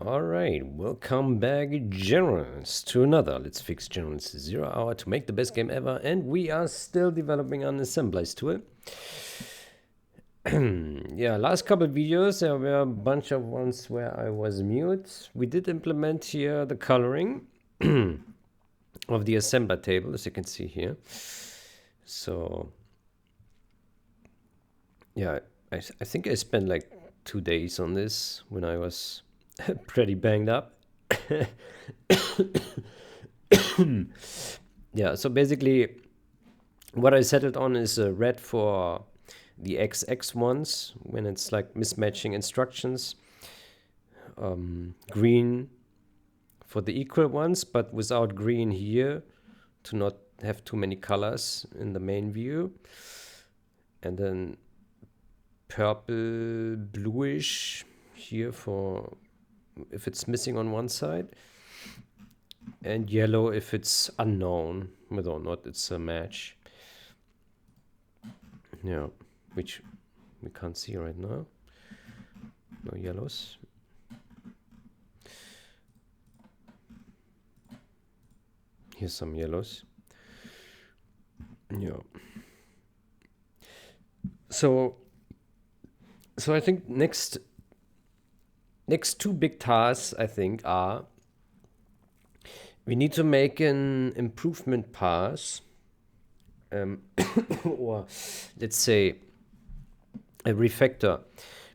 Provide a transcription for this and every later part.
Alright, welcome back, generals, to another Let's Fix Generals 0 Hour to make the best game ever, and we are still developing an unassemblize tool. Yeah, last couple videos there were a bunch of ones where I was mute. We did implement here the coloring of the assembler table, as you can see here. So yeah, I think I spent like 2 days on this when I was pretty banged up. Yeah, so basically what I set it on is red for the XX ones when it's like mismatching instructions, green for the equal ones, but without green here to not have too many colors in the main view, and then purple bluish here for if it's missing on one side, and yellow if it's unknown whether or not it's a match. Yeah, which we can't see right now. No yellows. Here's some yellows. Yeah. So I think next two big tasks, I think, are we need to make an improvement pass, or let's say a refactor.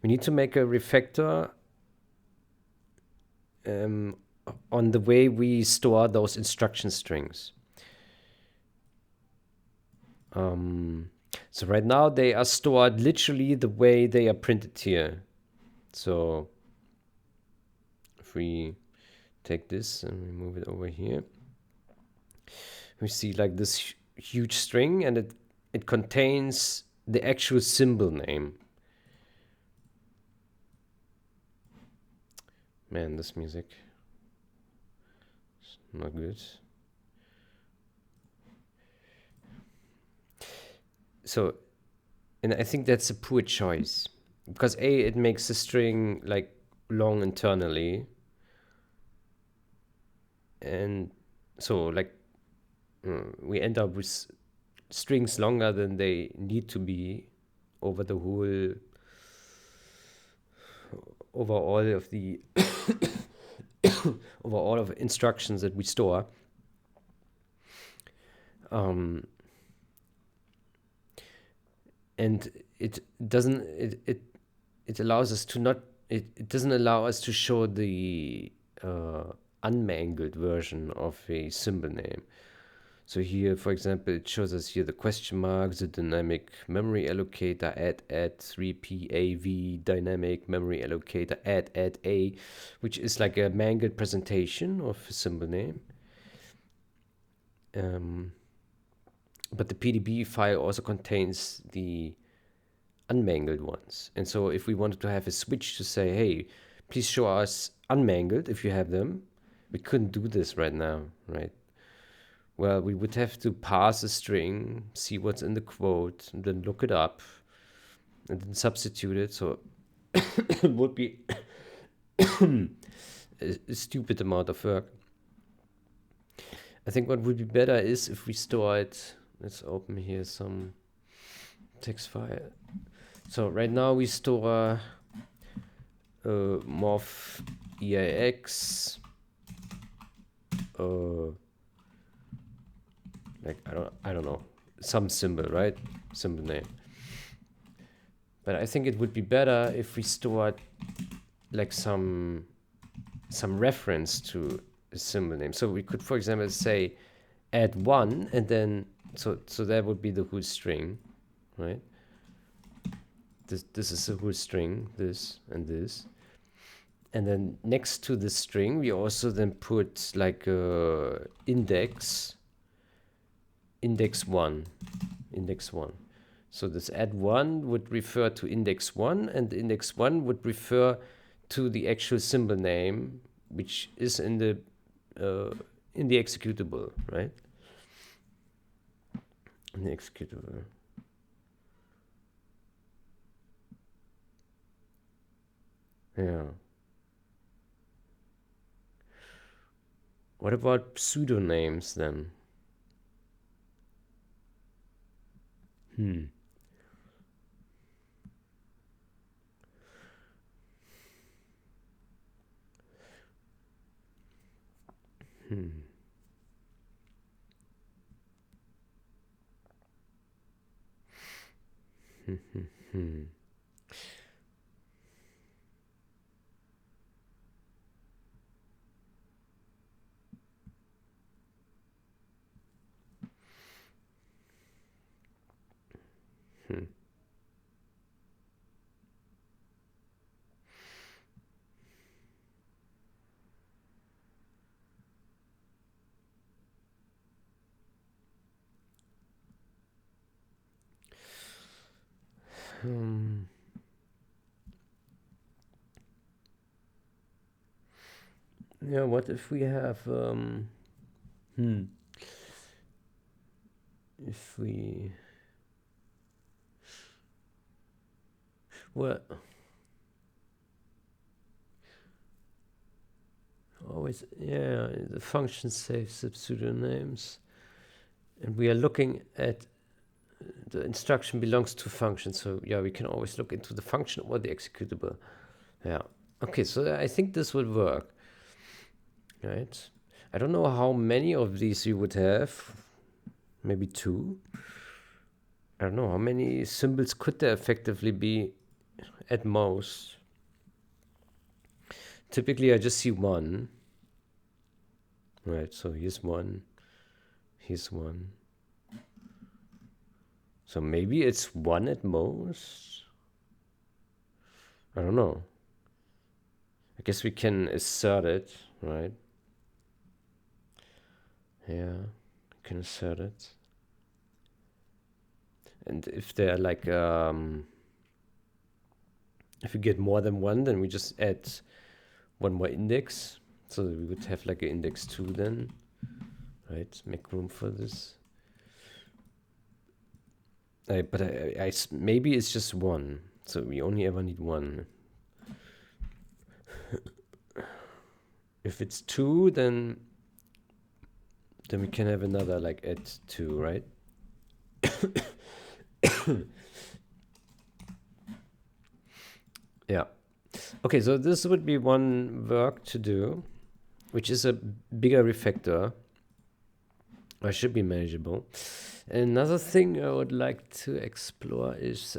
We need to make a refactor on the way we store those instruction strings. So right now they are stored literally the way they are printed here. So if we take this and we move it over here, we see like this huge string, and it contains the actual symbol name. Man, this music is not good. So, and I think that's a poor choice, because it makes the string like long internally, and so like we end up with strings longer than they need to be over the whole over all of the over all of instructions that we store. And it doesn't it allows us to not it doesn't allow us to show the unmangled version of a symbol name. So here, for example, it shows us here the question mark, the dynamic memory allocator, add 3PAV, dynamic memory allocator, add A, which is like a mangled presentation of a symbol name. But the PDB file also contains the unmangled ones. And so if we wanted to have a switch to say, hey, please show us unmangled if you have them, we couldn't do this right now, right? Well, we would have to parse a string, see what's in the quote, and then look it up, and then substitute it. So it would be a stupid amount of work. I think what would be better is if we store it. Let's open here some text file. So right now we store morph EIX, like I don't know, some symbol, right? Symbol name. But I think it would be better if we stored like some reference to a symbol name. So we could, for example, say add 1, and then so that would be the whole string, right? This is the whole string, this and this. And then next to the string, we also then put like a index 1. So this add 1 would refer to index 1, and the index 1 would refer to the actual symbol name, which is in the executable, right? In the executable. Yeah. What about pseudonyms then? Hmm. Hmm. Hmm. Hmm. Hmm. Hmm. Yeah, what if we have if we well always, yeah, the function saves the pseudonyms, and we are looking at the instruction belongs to function, so yeah, we can always look into the function or the executable. Yeah, okay, so I think this would work, right? I don't know how many of these you would have, maybe two. I don't know how many symbols could there effectively be at most. Typically I just see one, right? So here's one, here's one. So maybe it's one at most. I don't know. I guess we can assert it, right? Yeah, we can assert it. And if they're like, if we get more than one, then we just add one more index. So we would have like an index 2 then, right? Make room for this. But maybe it's just one. So we only ever need one. If it's two, then we can have another like add 2, right? Yeah. Okay, so this would be one work to do, which is a bigger refactor. Or should be manageable. Another thing I would like to explore is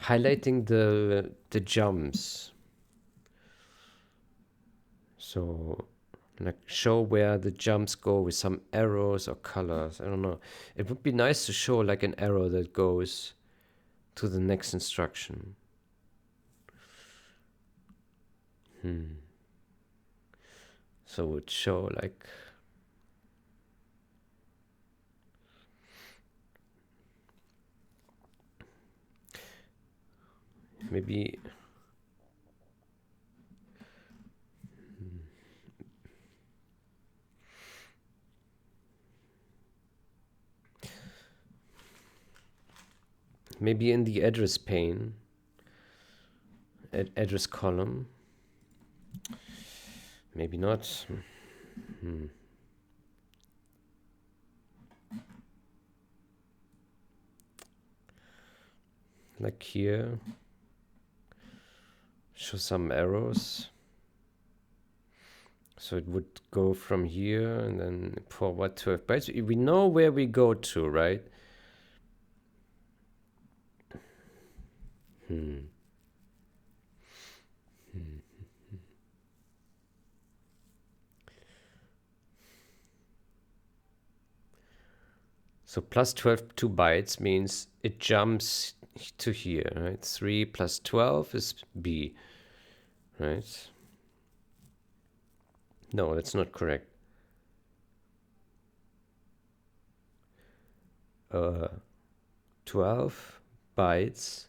highlighting the jumps. So like show where the jumps go with some arrows or colors. I don't know. It would be nice to show like an arrow that goes to the next instruction. So it would show like maybe in the address pane, address column. Maybe not. Like here, show some arrows. So it would go from here and then forward 12 bytes. We know where we go to, right? So plus 12 2 bytes means it jumps to here, right? 3 plus 12 is B, right? No, that's not correct. 12 bytes.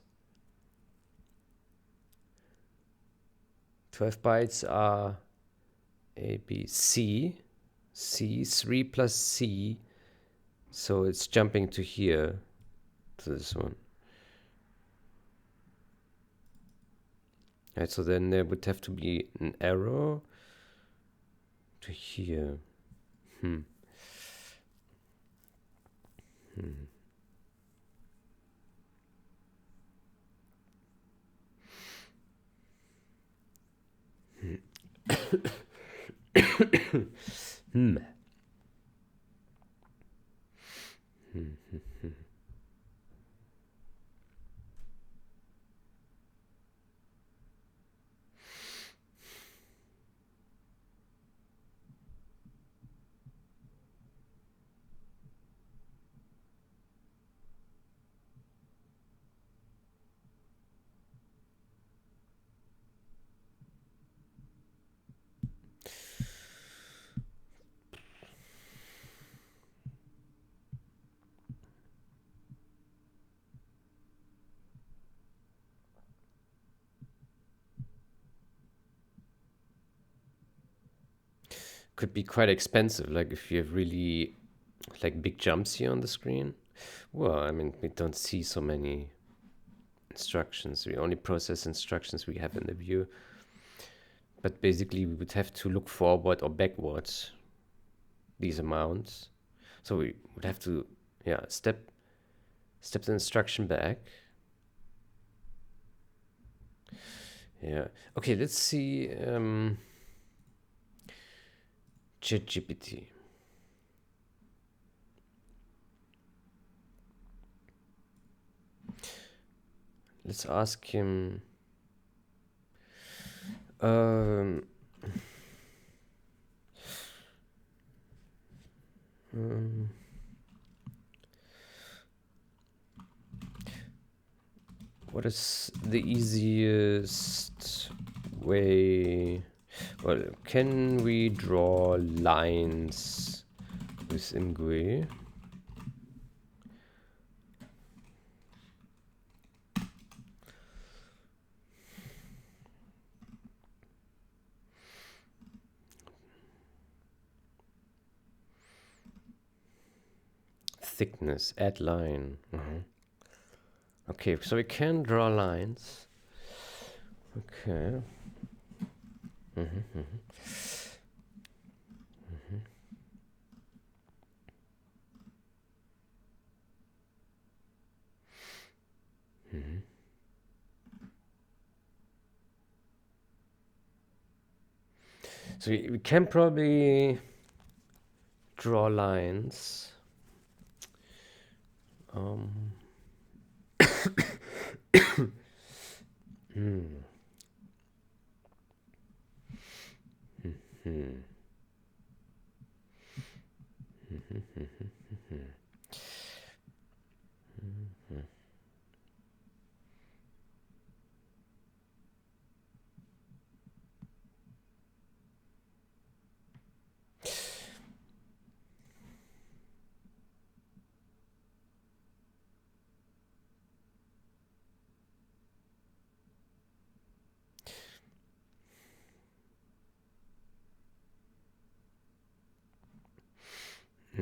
12 bytes are A, B, C. C, 3 plus C. So it's jumping to here, to this one. Right, so then there would have to be an arrow to here. Hmm. Hmm. Could be quite expensive, like if you have really like big jumps here on the screen. Well, I mean, we don't see so many instructions. We only process instructions we have in the view. But basically, we would have to look forward or backwards these amounts. So we would have to, yeah, step the instruction back. Yeah. Okay, let's see ChatGPT. Let's ask him. Um, what is the easiest way? Well, can we draw lines with Imgui? Thickness, add line. Okay, so we can draw lines. Okay. So we can probably draw lines.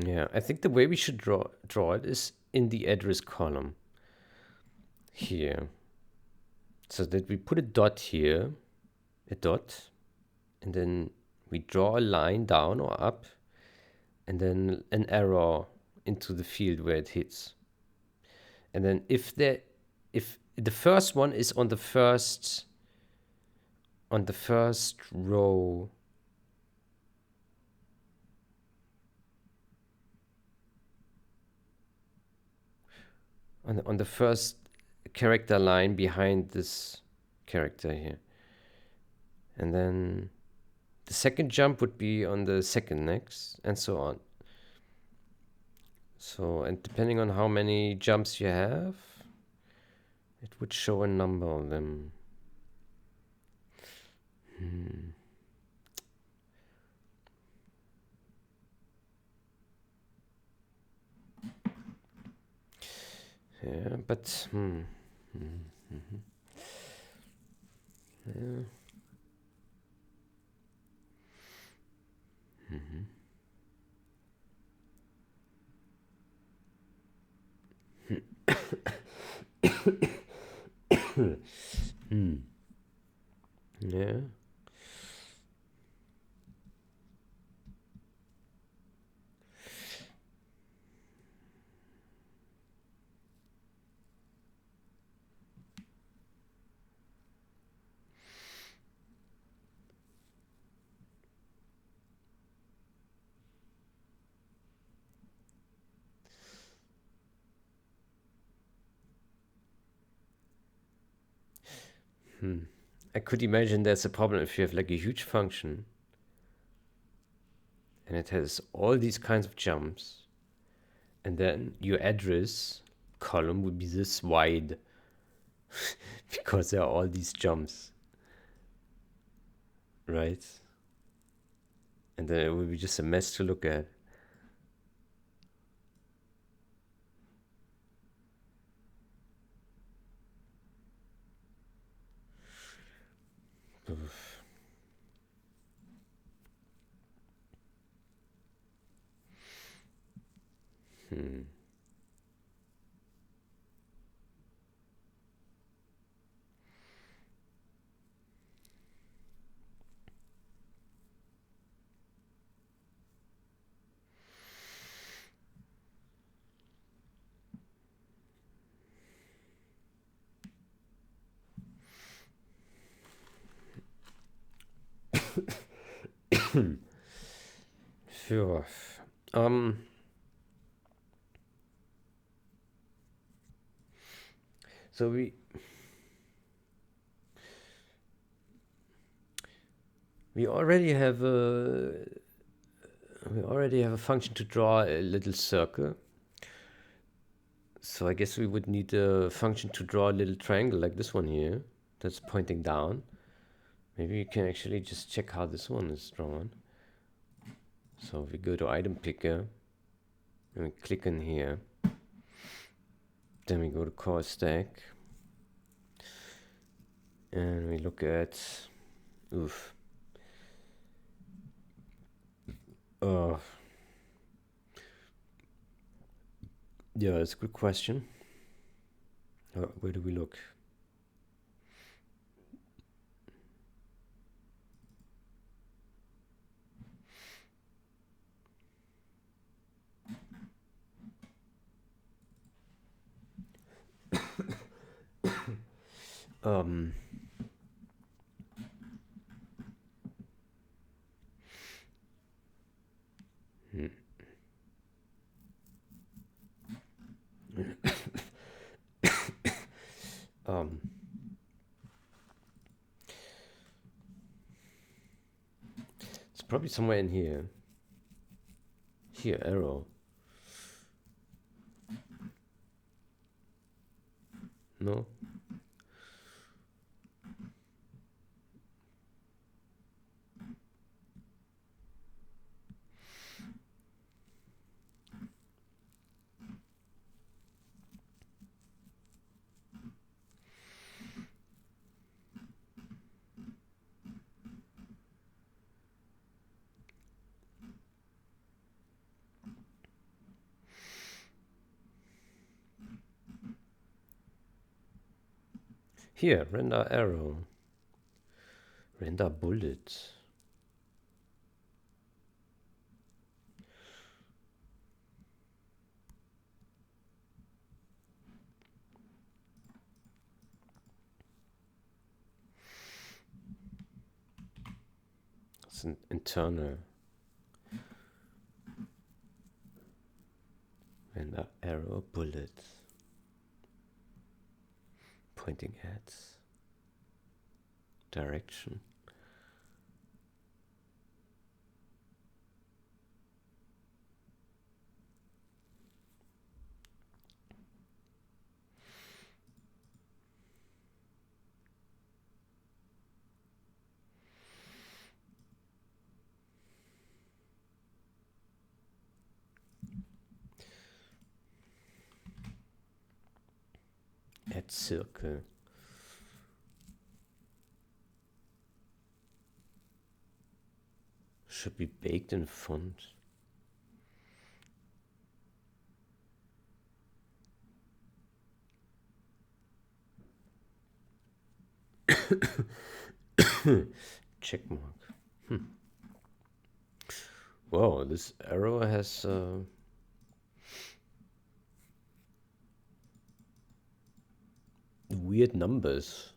Yeah, I think the way we should draw it is in the address column here. So that we put a dot here, a dot, and then we draw a line down or up, and then an arrow into the field where it hits. And then if the first one is on the first row, on the first character line behind this character here, and then the second jump would be on the second next, and so on. So, and depending on how many jumps you have, it would show a number of them. Yeah, but yeah. Yeah. I could imagine there's a problem if you have like a huge function and it has all these kinds of jumps, and then your address column would be this wide because there are all these jumps, right? And then it would be just a mess to look at. Sure. So we already have a function to draw a little circle. So I guess we would need a function to draw a little triangle like this one here that's pointing down. Maybe you can actually just check how this one is drawn. So if we go to item picker and we click in here, then we go to core stack and we look at yeah, it's a good question. Where do we look? It's probably somewhere in here. Here, arrow. No? Here, render arrow. Render bullet. It's an internal. Render arrow bullet. Pointing at direction. Add circle. Should be baked in font. Check mark. Whoa, this arrow has weird numbers.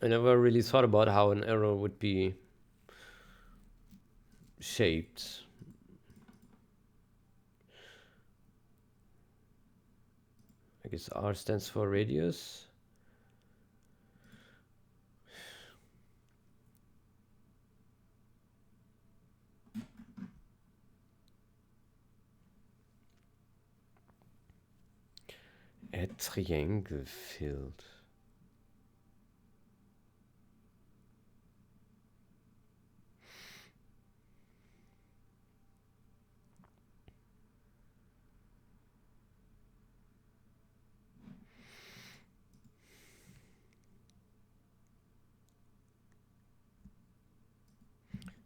I never really thought about how an arrow would be shaped. I guess R stands for radius. Add triangle field.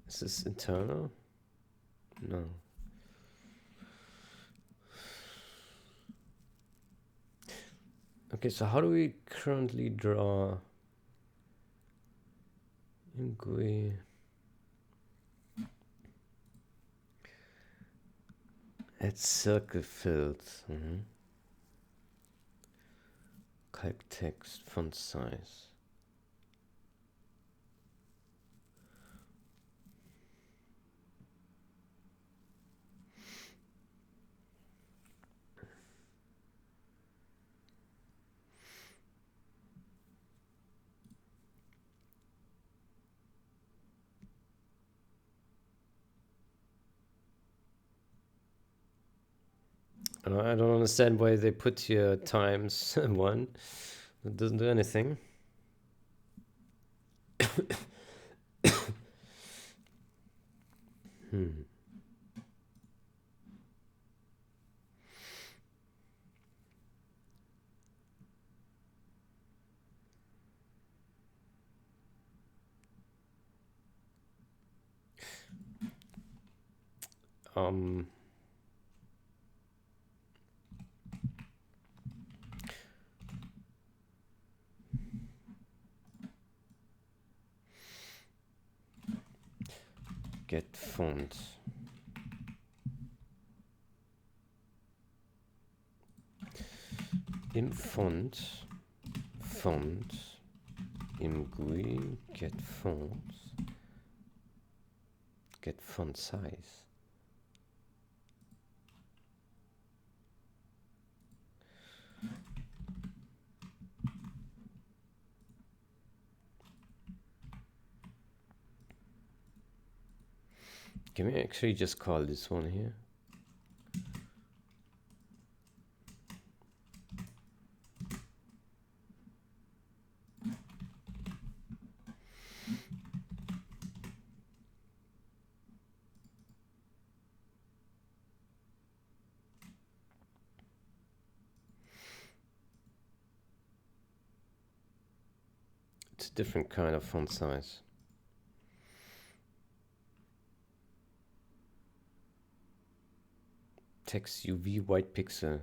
Is this internal? No. Okay, so how do we currently draw in GUI? Add circle fields. Calc text, font size. I don't understand why they put here times 1. It doesn't do anything. Get font. Im font, im GUI, get font size. Can we actually just call this one here? It's a different kind of font size. Text UV white pixel.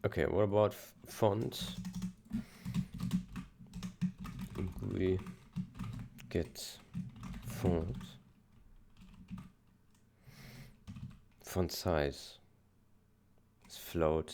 Okay, what about font? GUI get font size is float.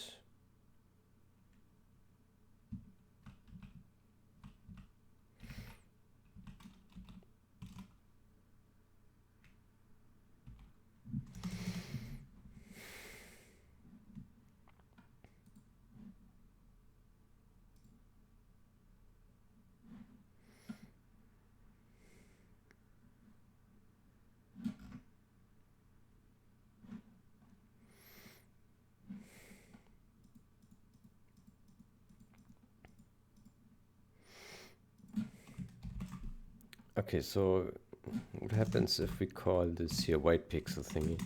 Okay, so what happens if we call this here white pixel thingy?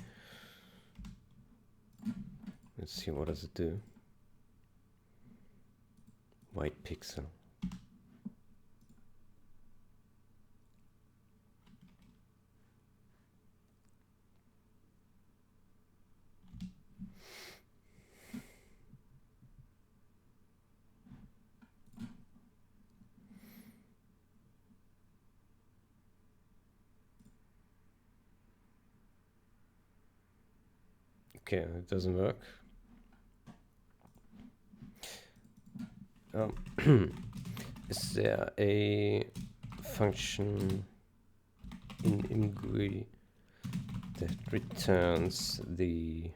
Let's see, what does it do? White pixel. Okay, it doesn't work. Is there a function in ImGUI that returns a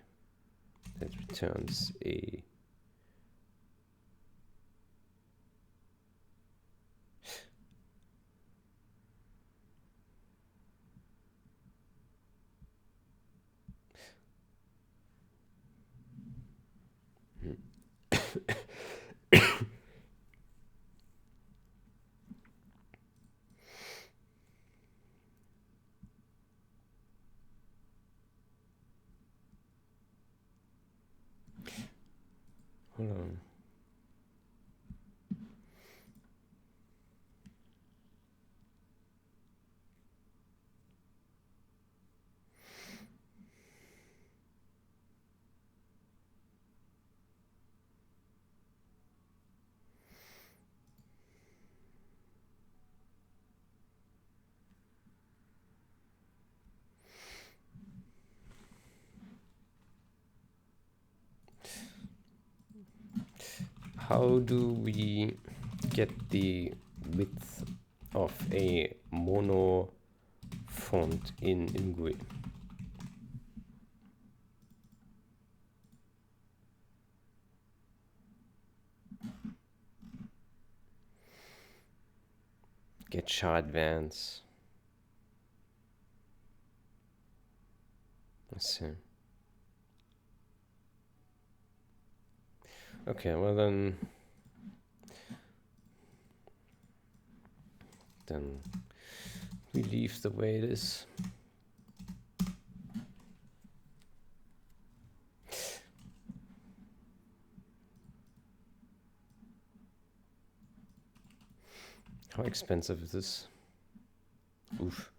hold on. How do we get the width of a mono font in ImGUI? Get char advance. Let's see. Okay, well then we leave the way it is. How expensive is this? Oof.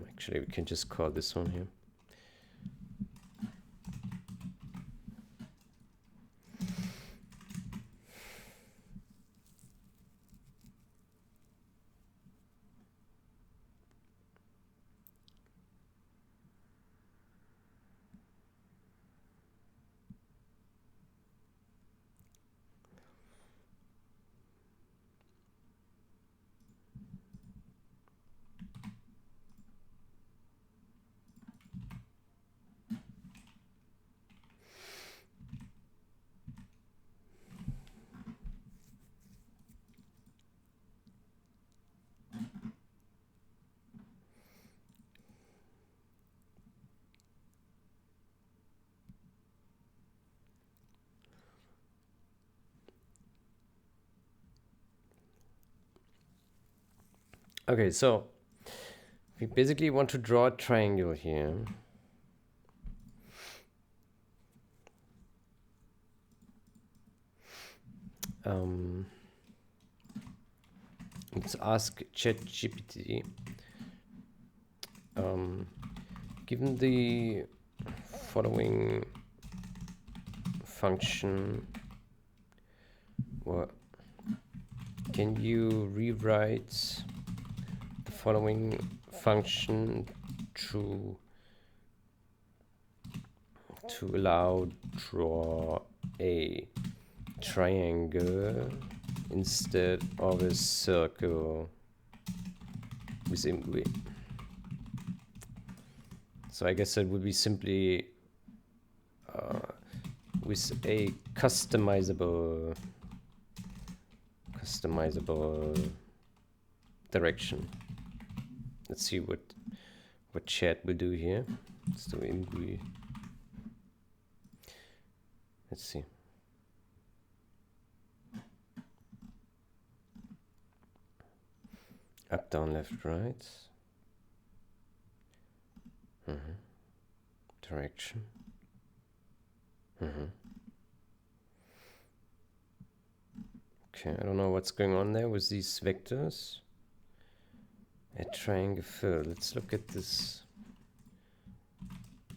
Actually, we can just call this one here. Okay, so we basically want to draw a triangle here. Let's ask ChatGPT. Given the following function, what can you rewrite the following function to allow draw a triangle instead of a circle with imgui? So I guess that would be simply with a customizable direction. Let's see what chat will do here. Let's do imgui. Let's see. Up, down, left, right. Direction. Okay, I don't know what's going on there with these vectors. A triangle fill. Let's look at this.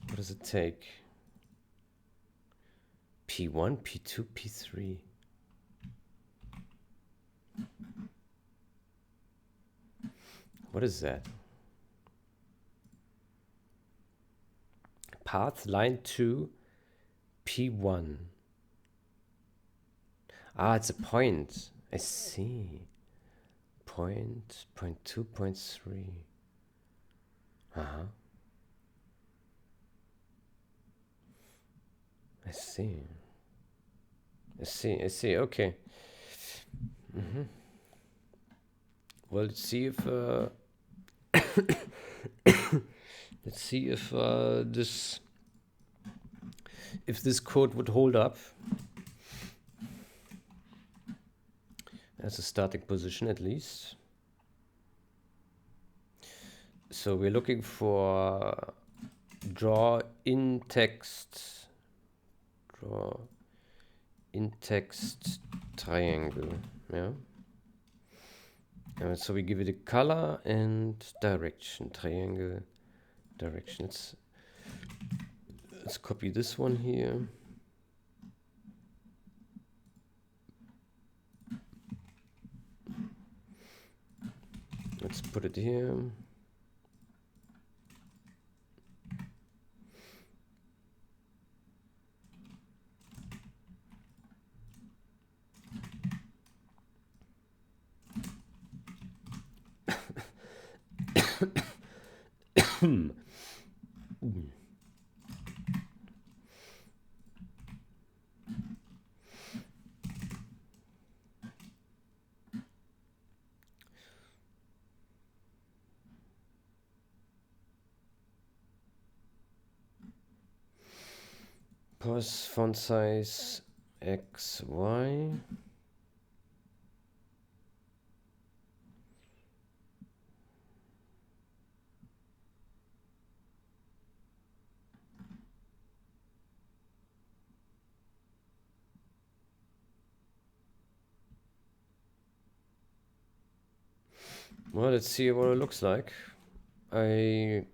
What does it take? P1, P2, P3. What is that? Path line 2, P1. Ah, it's a point. I see. Point 2, point 3. I see. Okay. Well, let's see if this code would hold up as a starting position, at least. So we're looking for draw in text triangle. Yeah. So we give it a color and direction. Triangle direction. Let's copy this one here. Let's put it here. Pause font size XY. Well, let's see what it looks like. I'm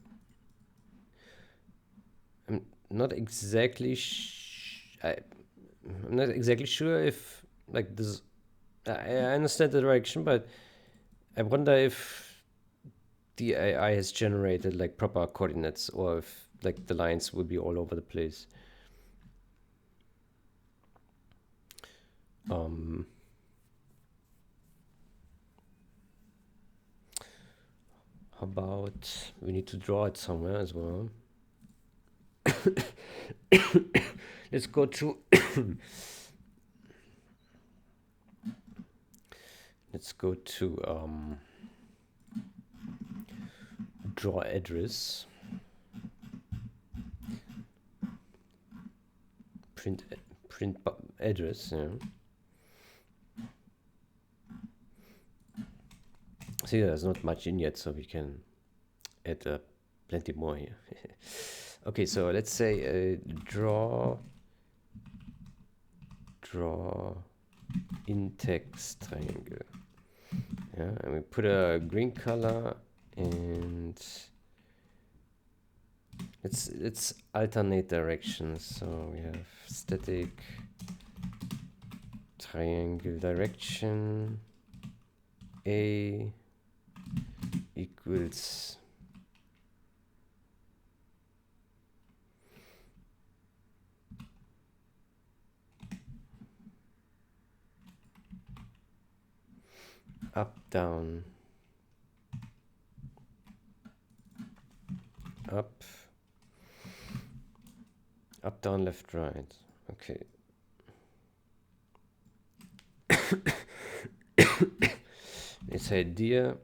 not exactly I'm not exactly sure if like this. I understand the direction, but I wonder if the AI has generated like proper coordinates, or if like the lines will be all over the place. How about we need to draw it somewhere as well? Let's go to let's go to draw address, print address. Yeah. See, there's not much in yet, so we can add plenty more here. Okay, so let's say draw in text triangle. Yeah, and we put a green color, and let's alternate directions. So we have static triangle direction A equals up, down, up, down, left, right. Okay. Let's idea.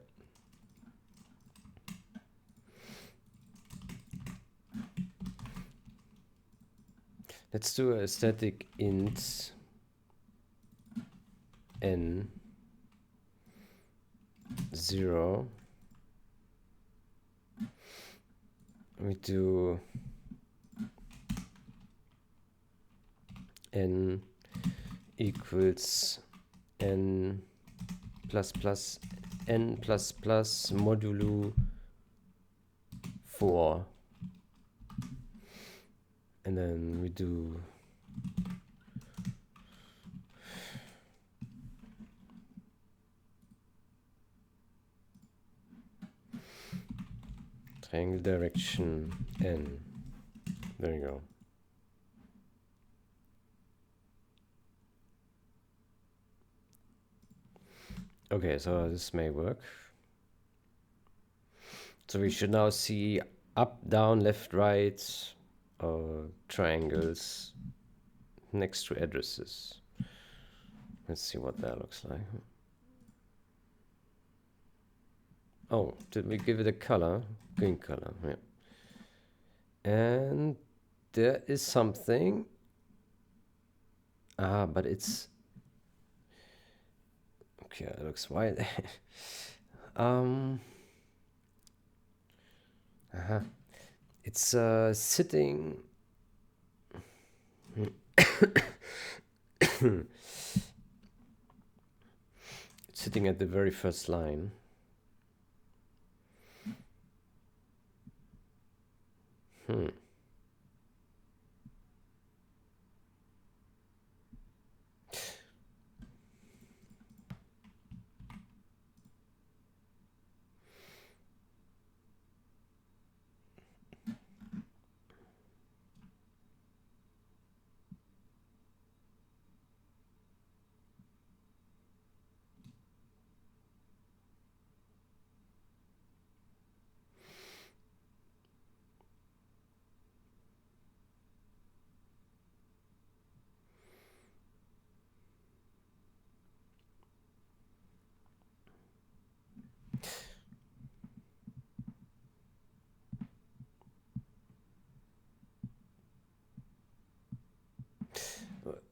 Let's do a static int n 0. We do n equals n plus plus n plus plus modulo 4, and then we do triangle direction n. There you go. Okay, so this may work. So we should now see up, down, left, right triangles next to addresses. Let's see what that looks like. Oh, did we give it a color? Green color, yeah. And there is something. But it's okay. It looks white. It's sitting. It's sitting at the very first line.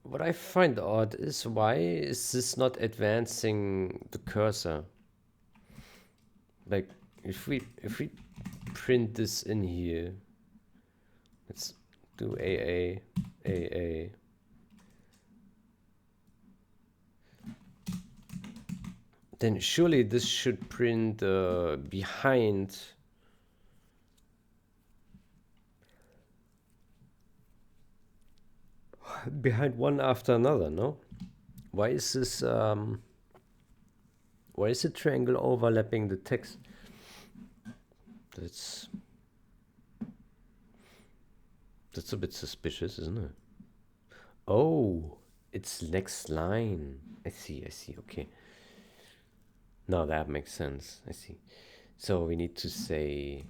What I find odd is, why is this not advancing the cursor? Like if we print this in here, let's do AA. then surely this should print behind one after another, no? Why is this why is the triangle overlapping the text? That's a bit suspicious, isn't it? Oh, it's next line. I see, okay. Now that makes sense. I see. So we need to say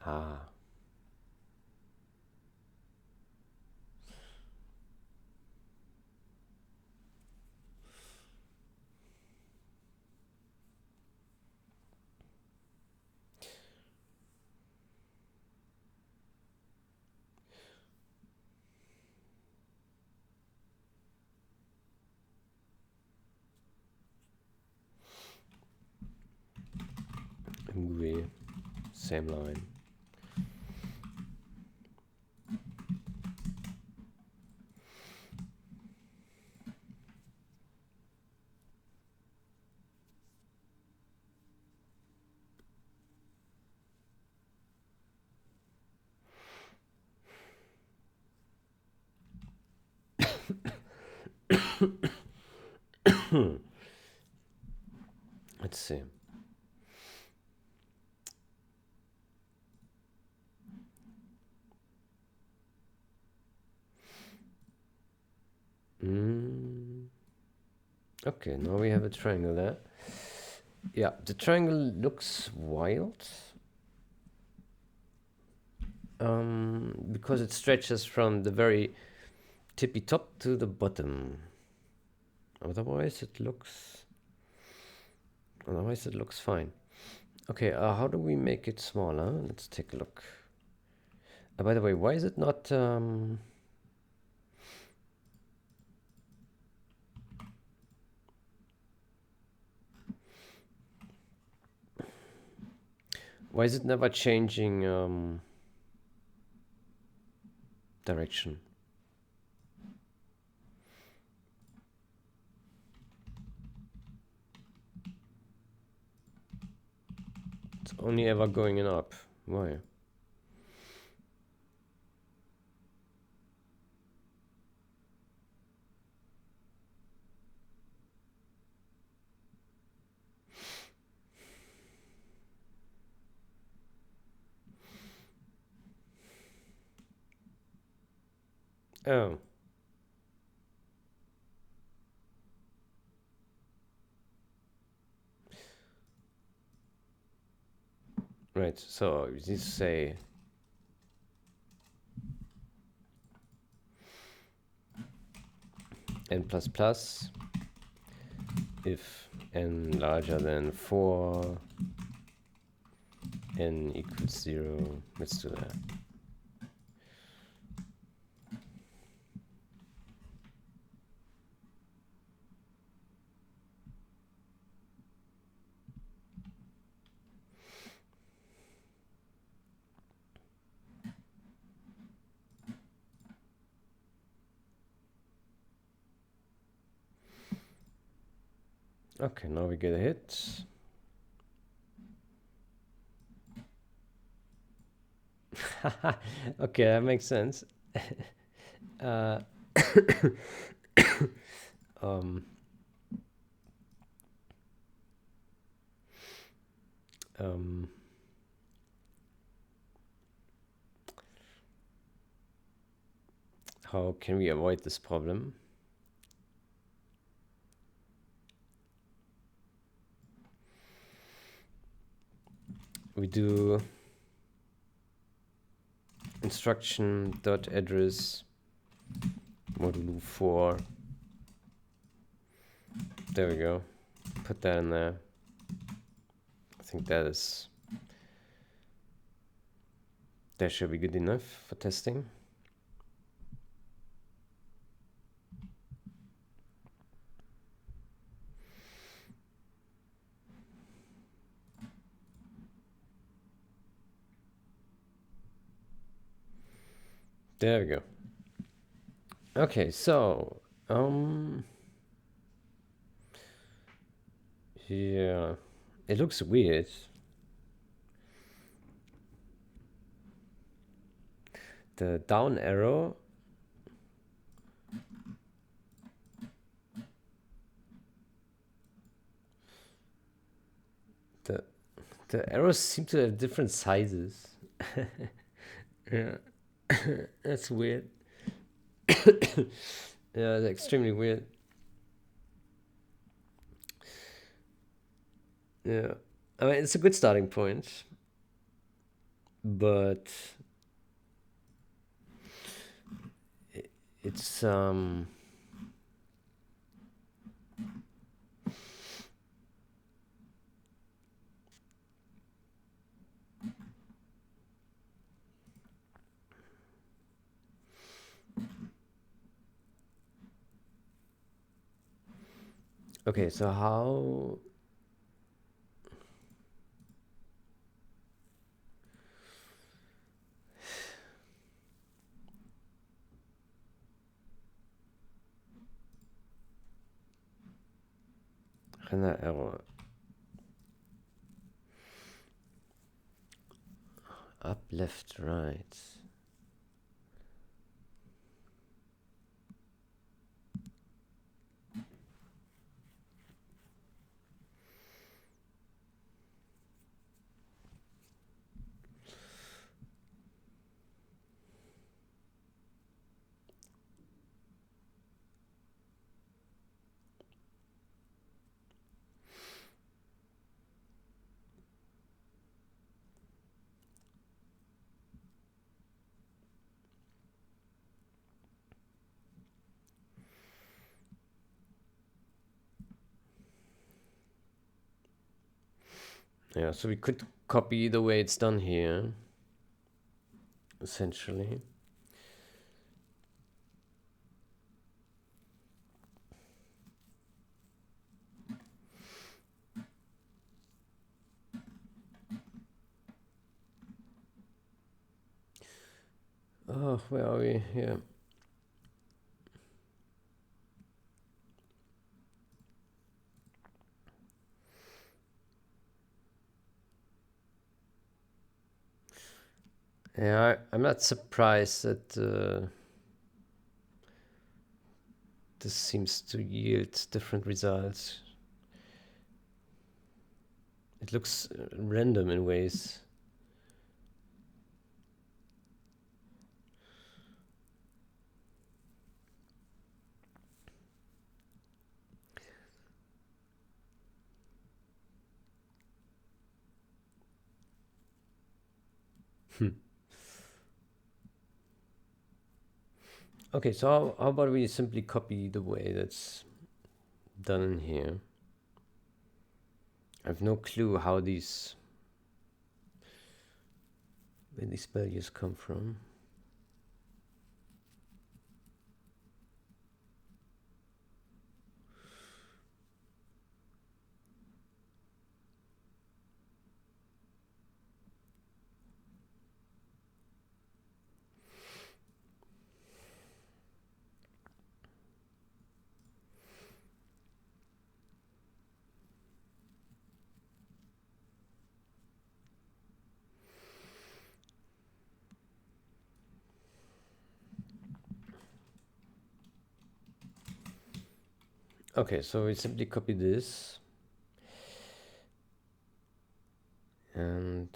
ah. Movie, same line. Let's see. Okay, now we have a triangle there. Yeah, the triangle looks wild. Because it stretches from the very tippy top to the bottom. Otherwise it looks fine. Okay, how do we make it smaller? Let's take a look. By the way, why is it not why is it never changing direction? It's only ever going in up. Why? Oh. Right, so you need to say n plus plus if n larger than 4, n equals 0. Let's do that. Okay, now we get a hit. Okay, that makes sense. uh, um, um, how can we avoid this problem? We do instruction dot address modulo 4. There we go. Put that in there. I think that should be good enough for testing. There we go. Okay, so yeah, it looks weird. The down arrow, the the arrows seem to have different sizes. Yeah, that's weird. Yeah, it's extremely weird. Yeah, I mean it's a good starting point, but it's okay. So how? Render arrow up, left, right. Yeah, so we could copy the way it's done here, essentially. Oh, where are we? Yeah. Yeah, I'm not surprised that this seems to yield different results. It looks random in ways. Okay, so how about we simply copy the way that's done in here? I have no clue how these where these values come from. Okay, so we simply copy this and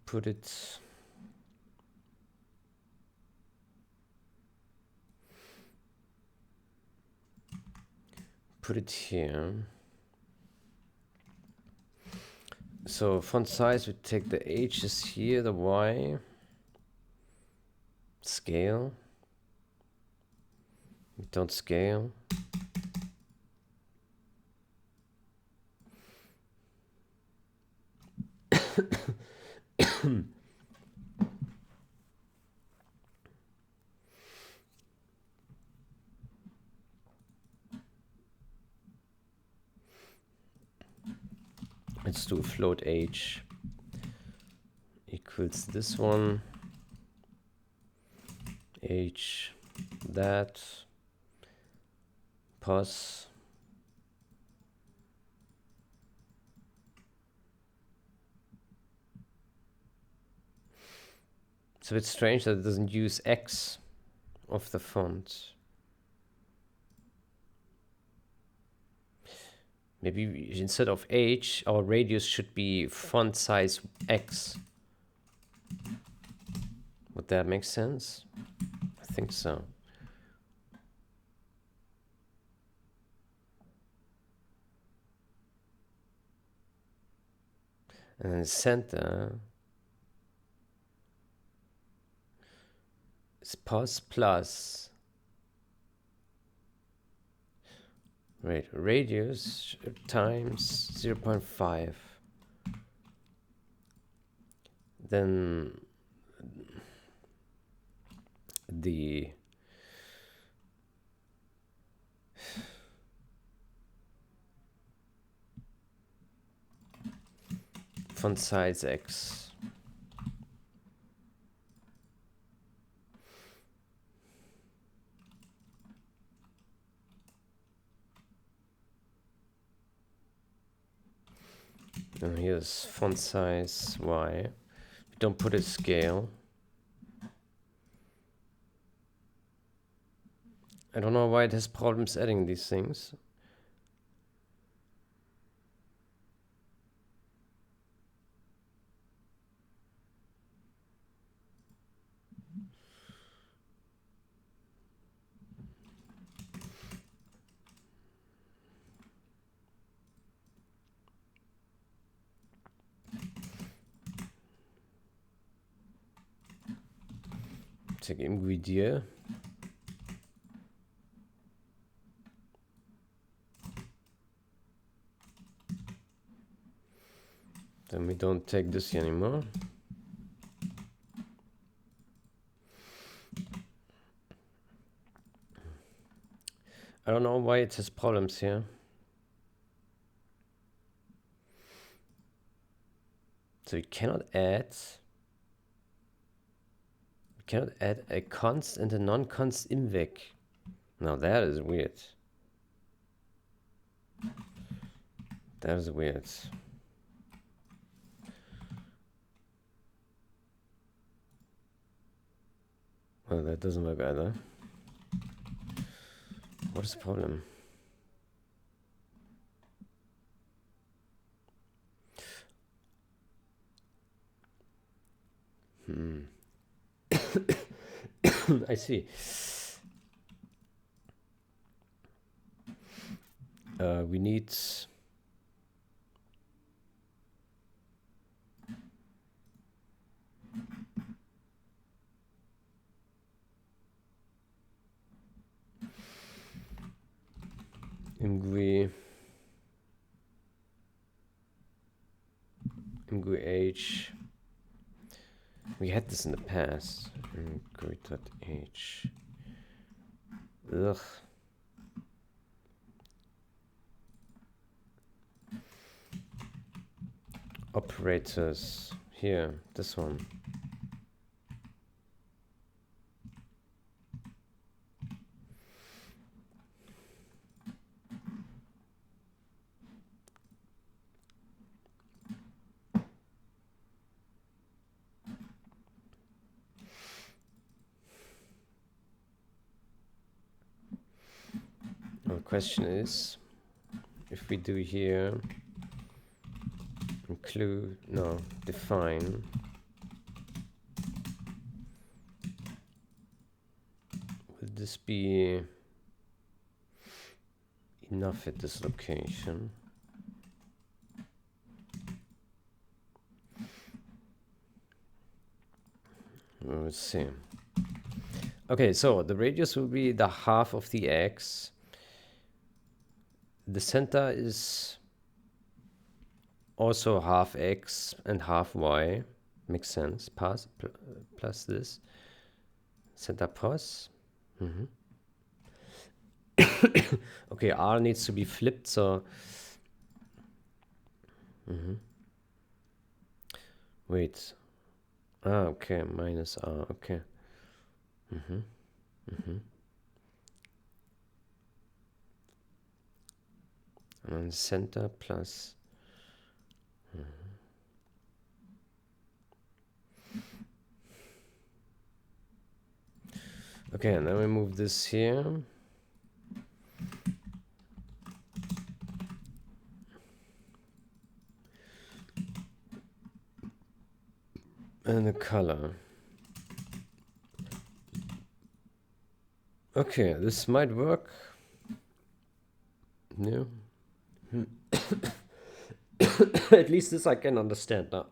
put it here. So font size, we take the H is here, the Y, scale, we don't scale. Let's do float H equals this one. H that pos. It's a bit strange that it doesn't use X of the font. Maybe instead of H, our radius should be font size X. Would that make sense? I think so. And then center is pos plus. Wait, radius times 0.5. Then the font size X. And here's font size Y. Don't put a scale. I don't know why it has problems adding these things. Take ingredient. Then we don't take this anymore. I don't know why it has problems here. So you cannot add a const and a non-const invec. Now that is weird. That is weird. Well, that doesn't work either. What is the problem? I see. We need ingui H. We had this in the past. Ingui.h. Ugh. Operators. Here, this one. The question is, if we do here, include, no, define, will this be enough at this location? Let's see. Okay, so the radius will be the half of the X. The center is also half X and half Y. Makes sense. Plus this. Center pos. Okay, R needs to be flipped, so... Wait. Ah, okay, minus R, okay. And then center plus. Okay, and then we move this here. And the color. Okay, this might work. Yeah. At least this I can understand now.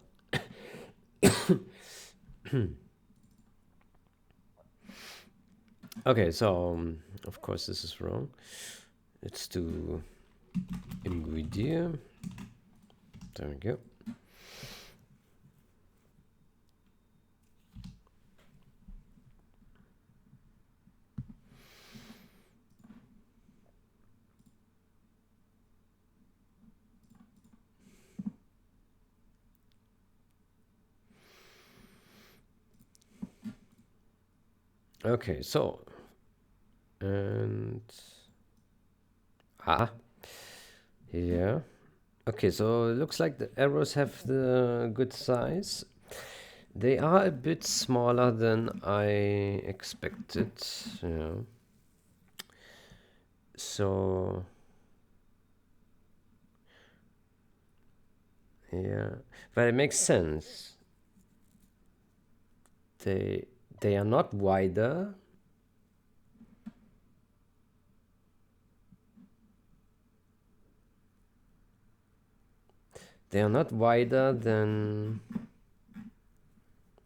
Okay, so of course this is wrong. Let's do ingredient. There we go. Okay, so and yeah. Okay, so it looks like the arrows have the good size. They are a bit smaller than I expected. Yeah. So yeah, but it makes sense. They are not wider. They are not wider than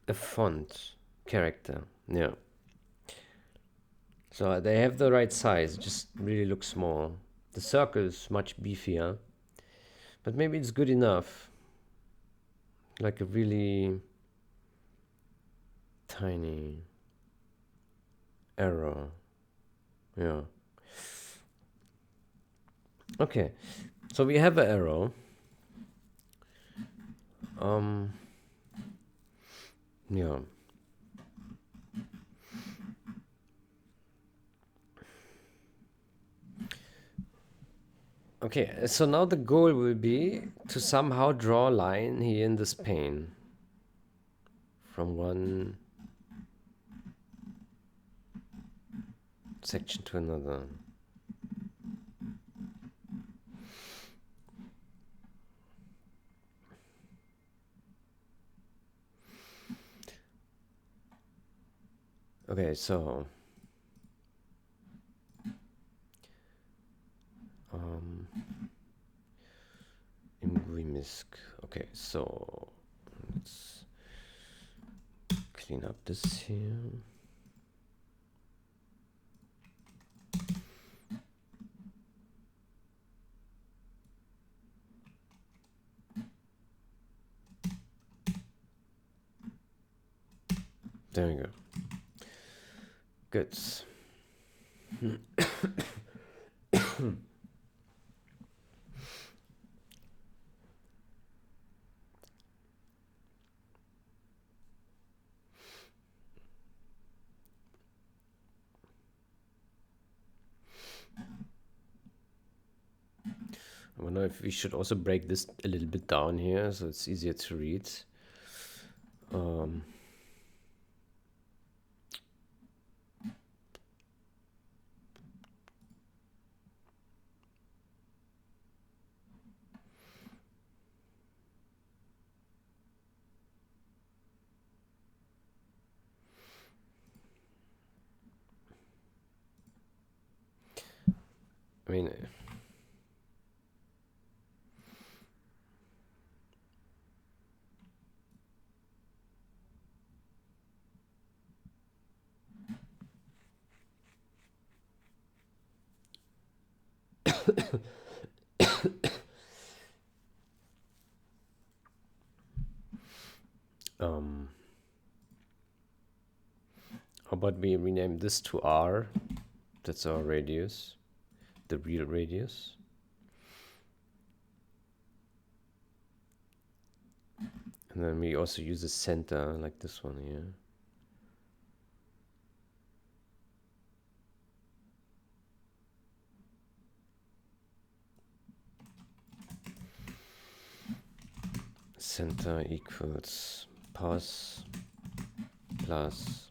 a font character. Yeah. So they have the right size. It just really looks small. The circle is much beefier, but maybe it's good enough. Like a really tiny arrow. Yeah. Okay. So we have an arrow. Yeah. Okay, so now the goal will be to somehow draw a line here in this pane from one section to another. Okay, so Imguimisk. Okay, so let's clean up this here. There we go. Good. I wonder if we should also break this a little bit down here so it's easier to read. I mean, how about we rename this to R? That's our radius, the real radius. And then we also use a center like this one here. center equals pos plus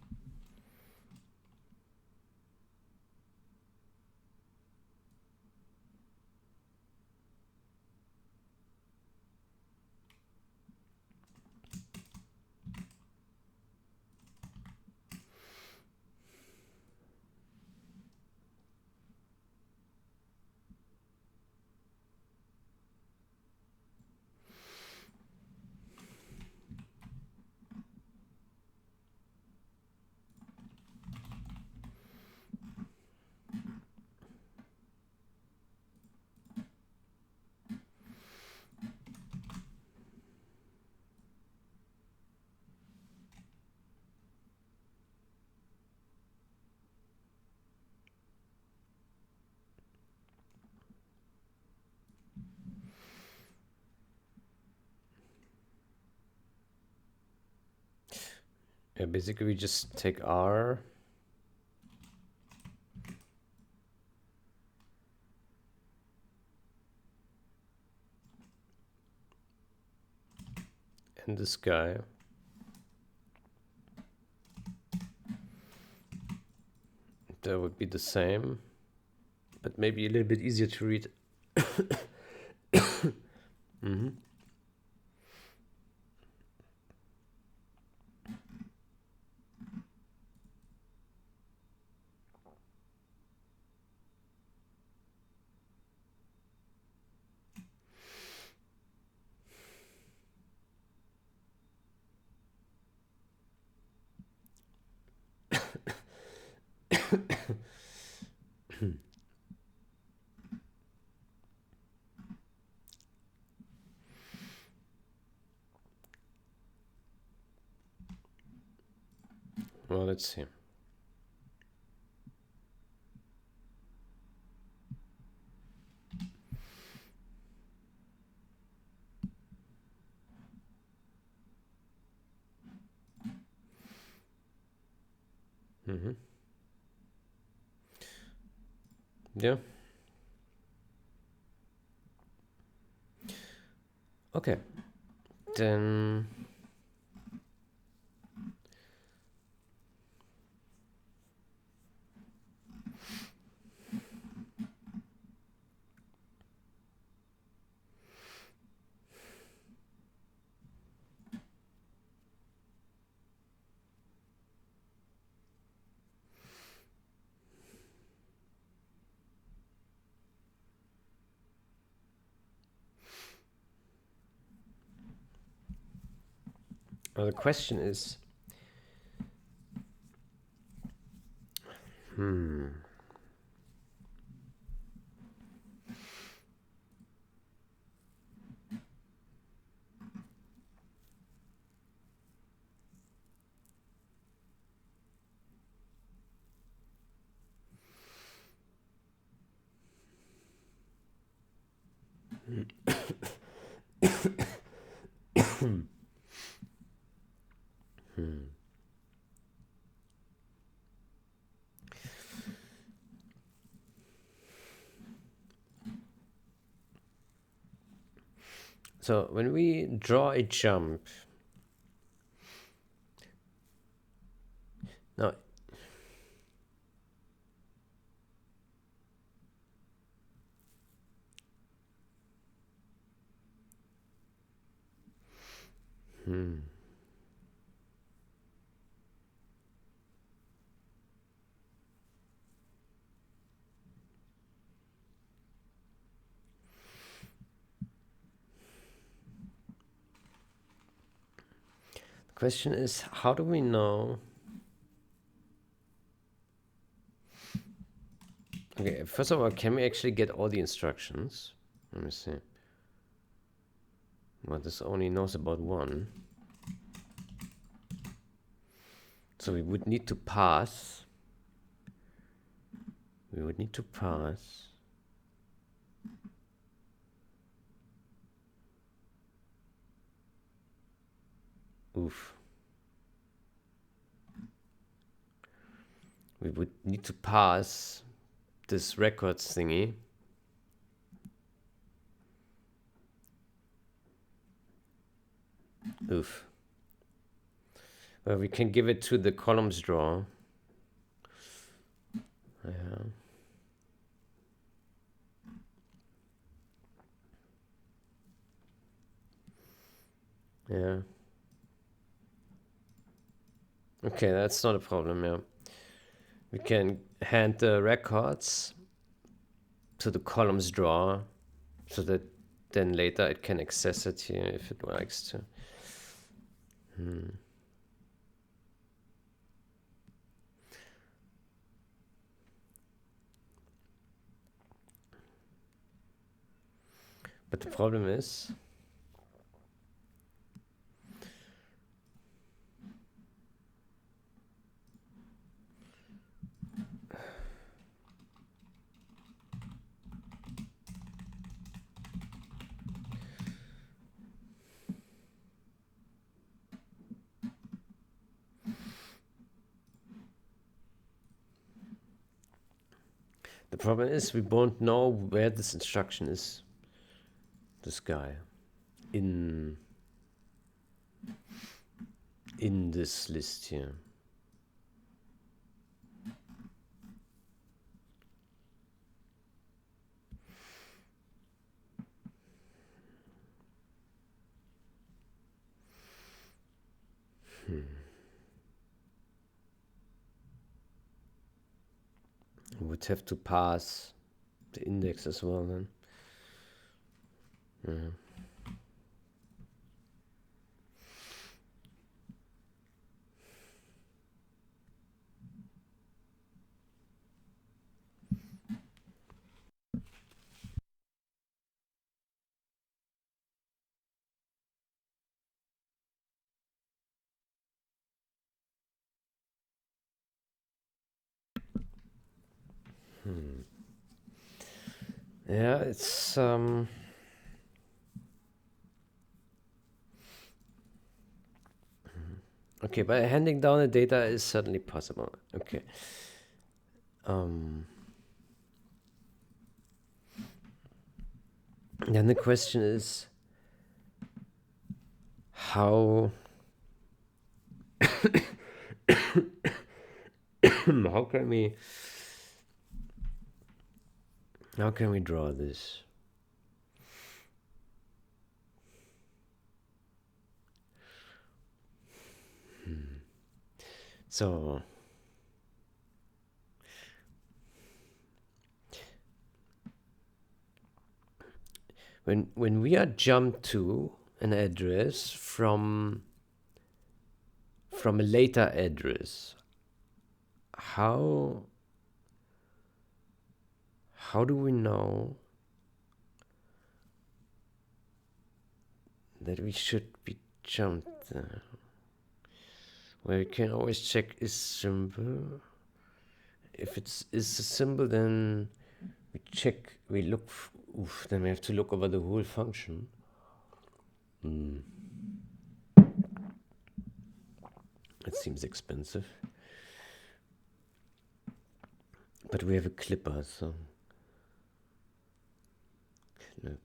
basically we just take R and this guy. That would be the same, but maybe a little bit easier to read. Mm-hmm. Well, let's see. Mm-hmm. Yeah. Okay. Then the question is, so when we draw a jump, now the question is, how do we know? Okay, first of all, can we actually get all the instructions? Let me see. Well, this only knows about one. So we would need to pass. We would need to pass. Oof. We would need to pass this records thingy. Oof. Well, we can give it to the columns drawer. Yeah. Yeah. Okay, that's not a problem, yeah. We can hand the records to the columns drawer so that then later it can access it here if it likes to. But the problem is, we won't know where this instruction is. This guy in this list here. We would have to pass the index as well then. Yeah, it's okay, but handing down the data is certainly possible. Okay. Then the question is how how can we draw this? So when we are jumped to an address from a later address, how do we know that we should be jumped there? Well, we can always check is symbol. If it's is a symbol, then we check. We look. Oof, then we have to look over the whole function. It seems expensive, but we have a clipper, so clip.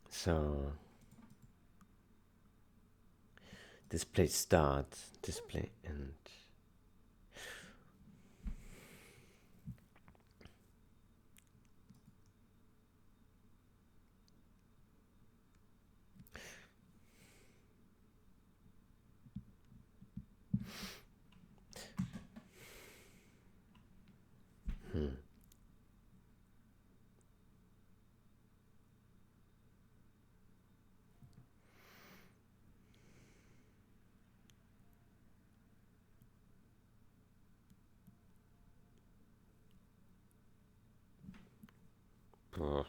So display start, display end. Oh.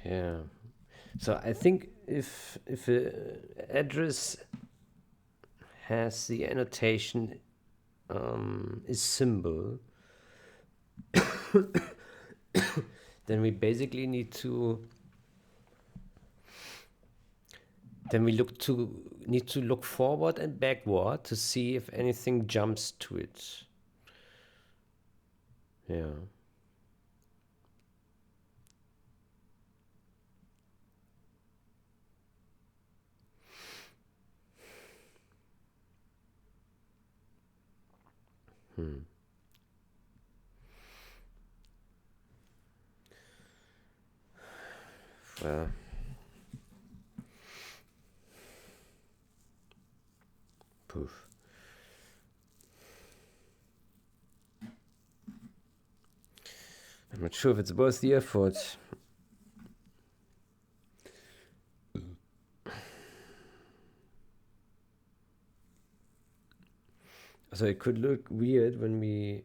Yeah. So I think if a address has the annotation is symbol, then we basically need to look forward and backward to see if anything jumps to it. Yeah. Well, poof. I'm not sure if it's worth the effort. So it could look weird when we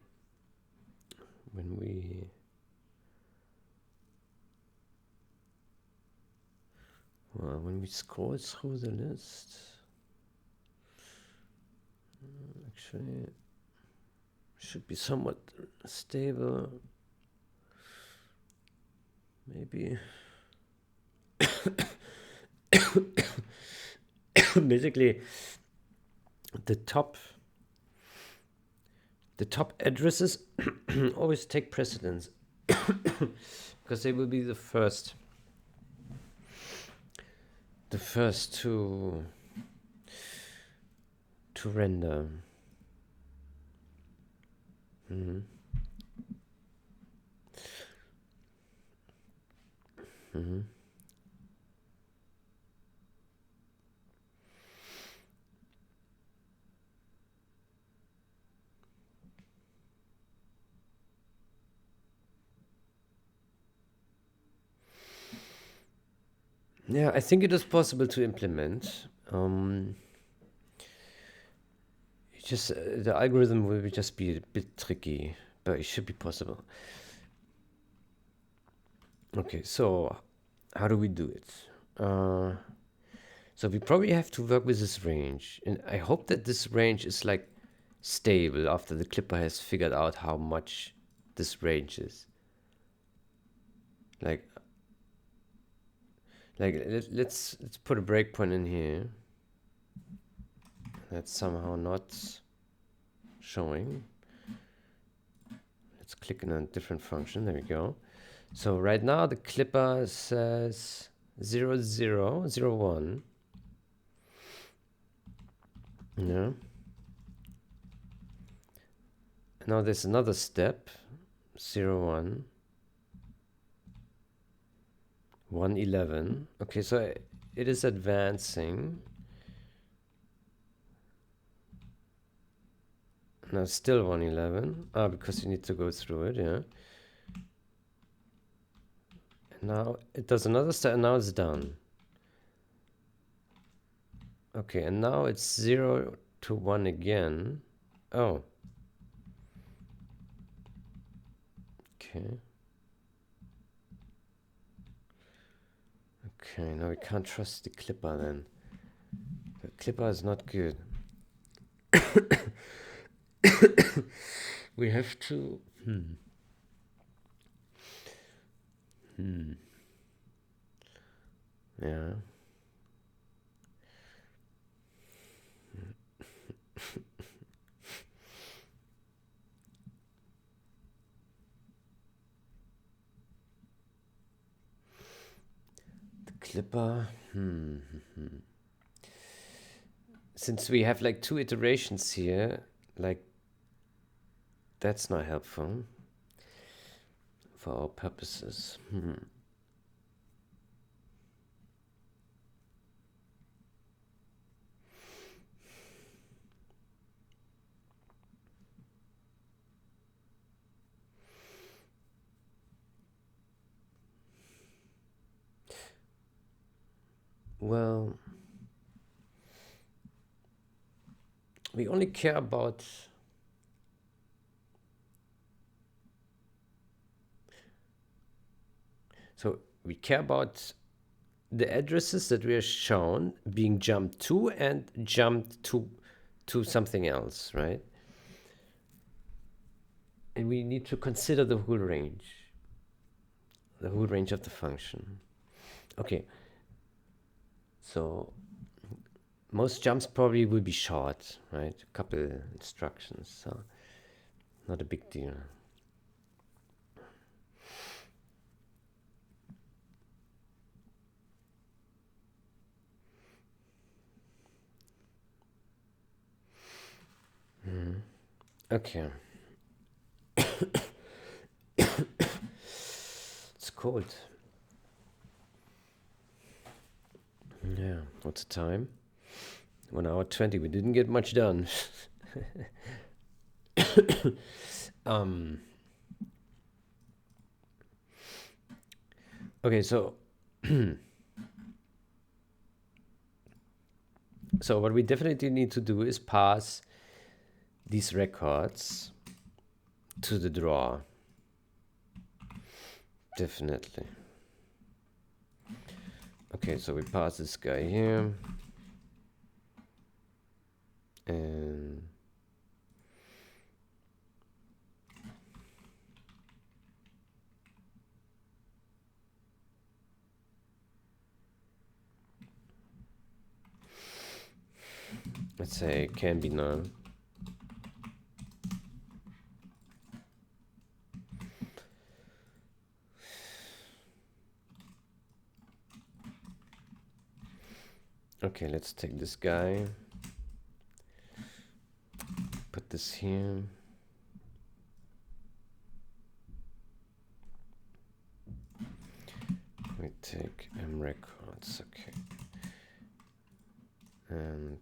scroll through the list. Actually, should be somewhat stable. Maybe. Basically, the top addresses always take precedence because they will be the first to render. Yeah, I think it is possible to implement. Just the algorithm will just be a bit tricky, but it should be possible. Okay, so how do we do it? So we probably have to work with this range, and I hope that this range is like stable after the clipper has figured out how much this range is. Like let's put a breakpoint in here. That's somehow not showing. Let's click on a different function. There we go. So right now the clipper says 0001. Yeah. Now there's another step. 01. 111. Okay, so it is advancing. Now still 111. Ah, because you need to go through it, yeah. And now it does another step, and now it's done. Okay, and now it's 0 to 1 again. Oh. Okay. Okay, now we can't trust the clipper then. The clipper is not good. We have to... Yeah. The clipper... Since we have like 2 iterations here, like that's not helpful for our purposes. Well, we only care about... So we care about the addresses that we are shown being jumped to and jumped to something else, right? And we need to consider the whole range of the function. Okay, so most jumps probably will be short, right? A couple instructions, so not a big deal. Okay. It's cold. Yeah, what's the time? 1 hour 20. We didn't get much done. Okay, so so what we definitely need to do is pass these records to the drawer. Definitely. Okay, so we pass this guy here. And let's say can be null. Okay, let's take this guy, put this here. We take M records, okay. And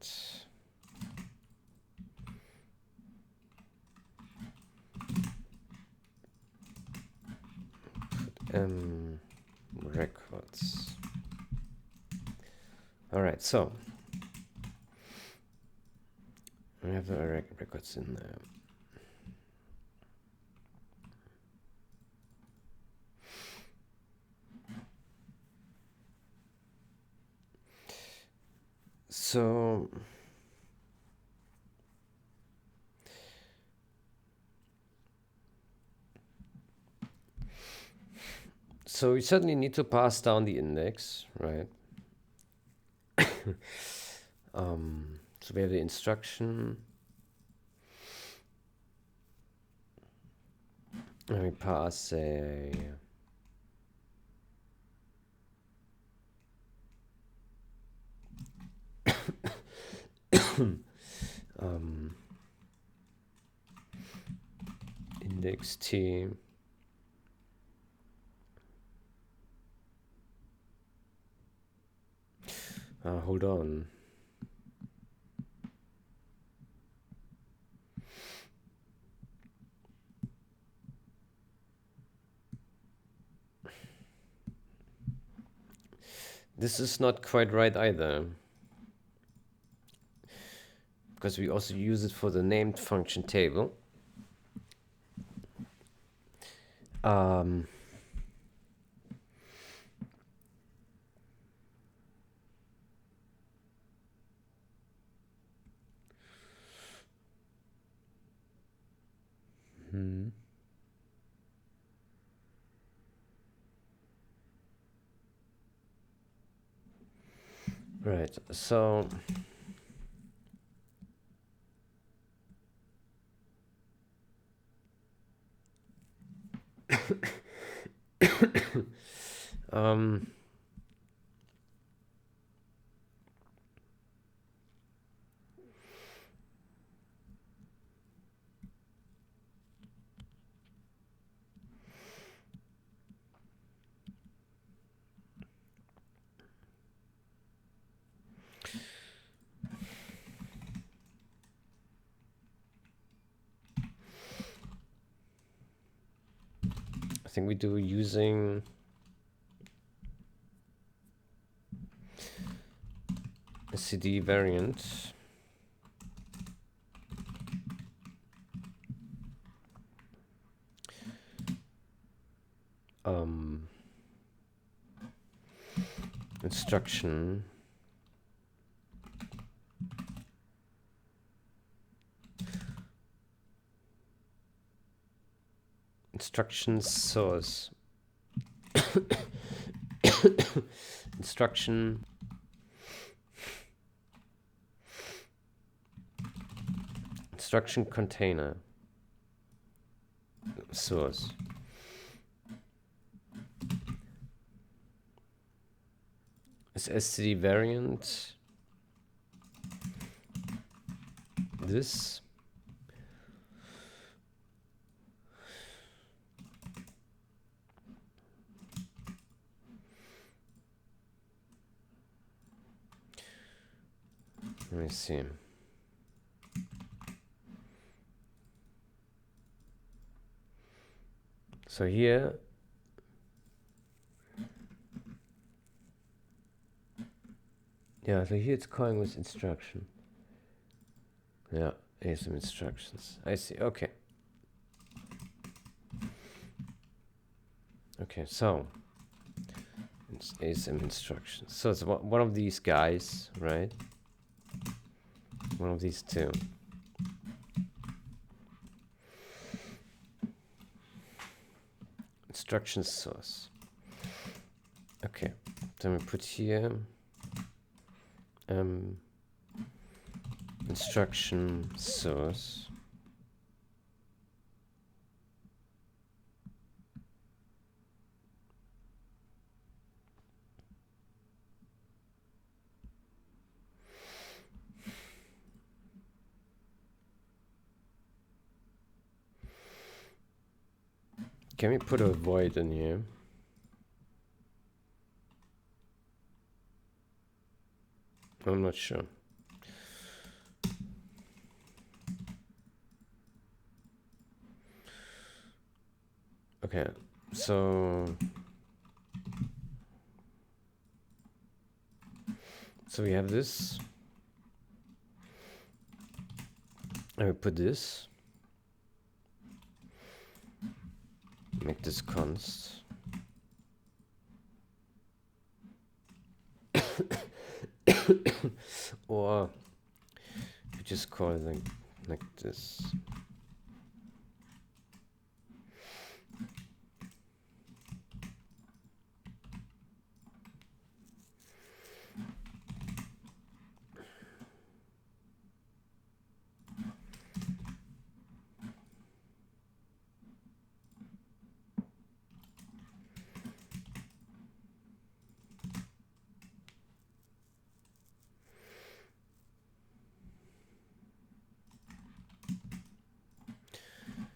put M records. All right, so we have the records in there. So we certainly need to pass down the index, right? So we have the instruction. And we pass a index t. Hold on. This is not quite right either, because we also use it for the named function table. Right, so I think we do using a CD variant. Instruction instruction source instruction instruction container source. Is std variant this? Let me see. So here so here it's calling with instruction. Yeah, here's some instructions. I see. Okay. Okay, so it's ASM instructions. So it's one of these guys, right? One of these two. Instruction source. Okay, then we put here instruction source. Can we put a void in here? I'm not sure. Okay, so we have this. I will put this. Make this const. Or you just call it like this.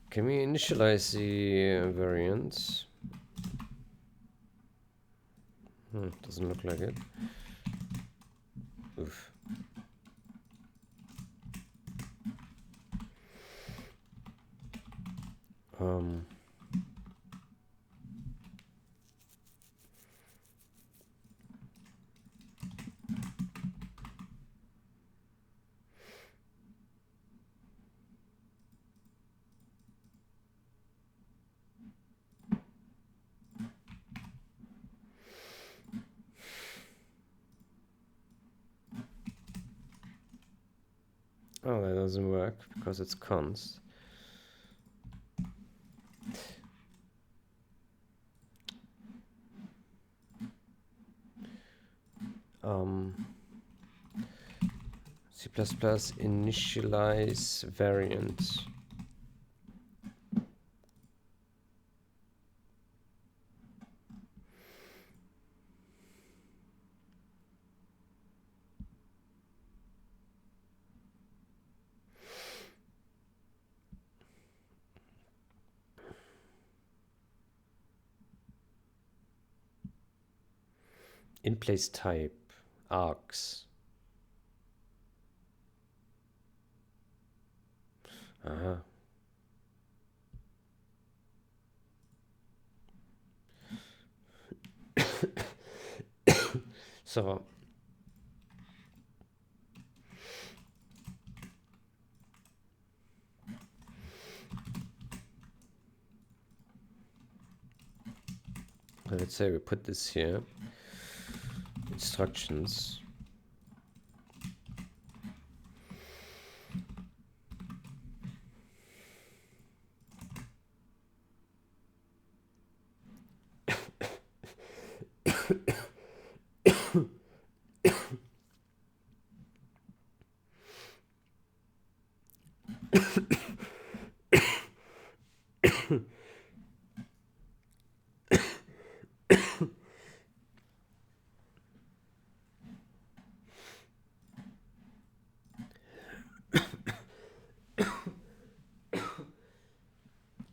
Can we initialize the variants? Doesn't look like it. Oof. doesn't work because it's const. C++ initialize variant. In place type args. Aha. So let's say we put this here. Instructions.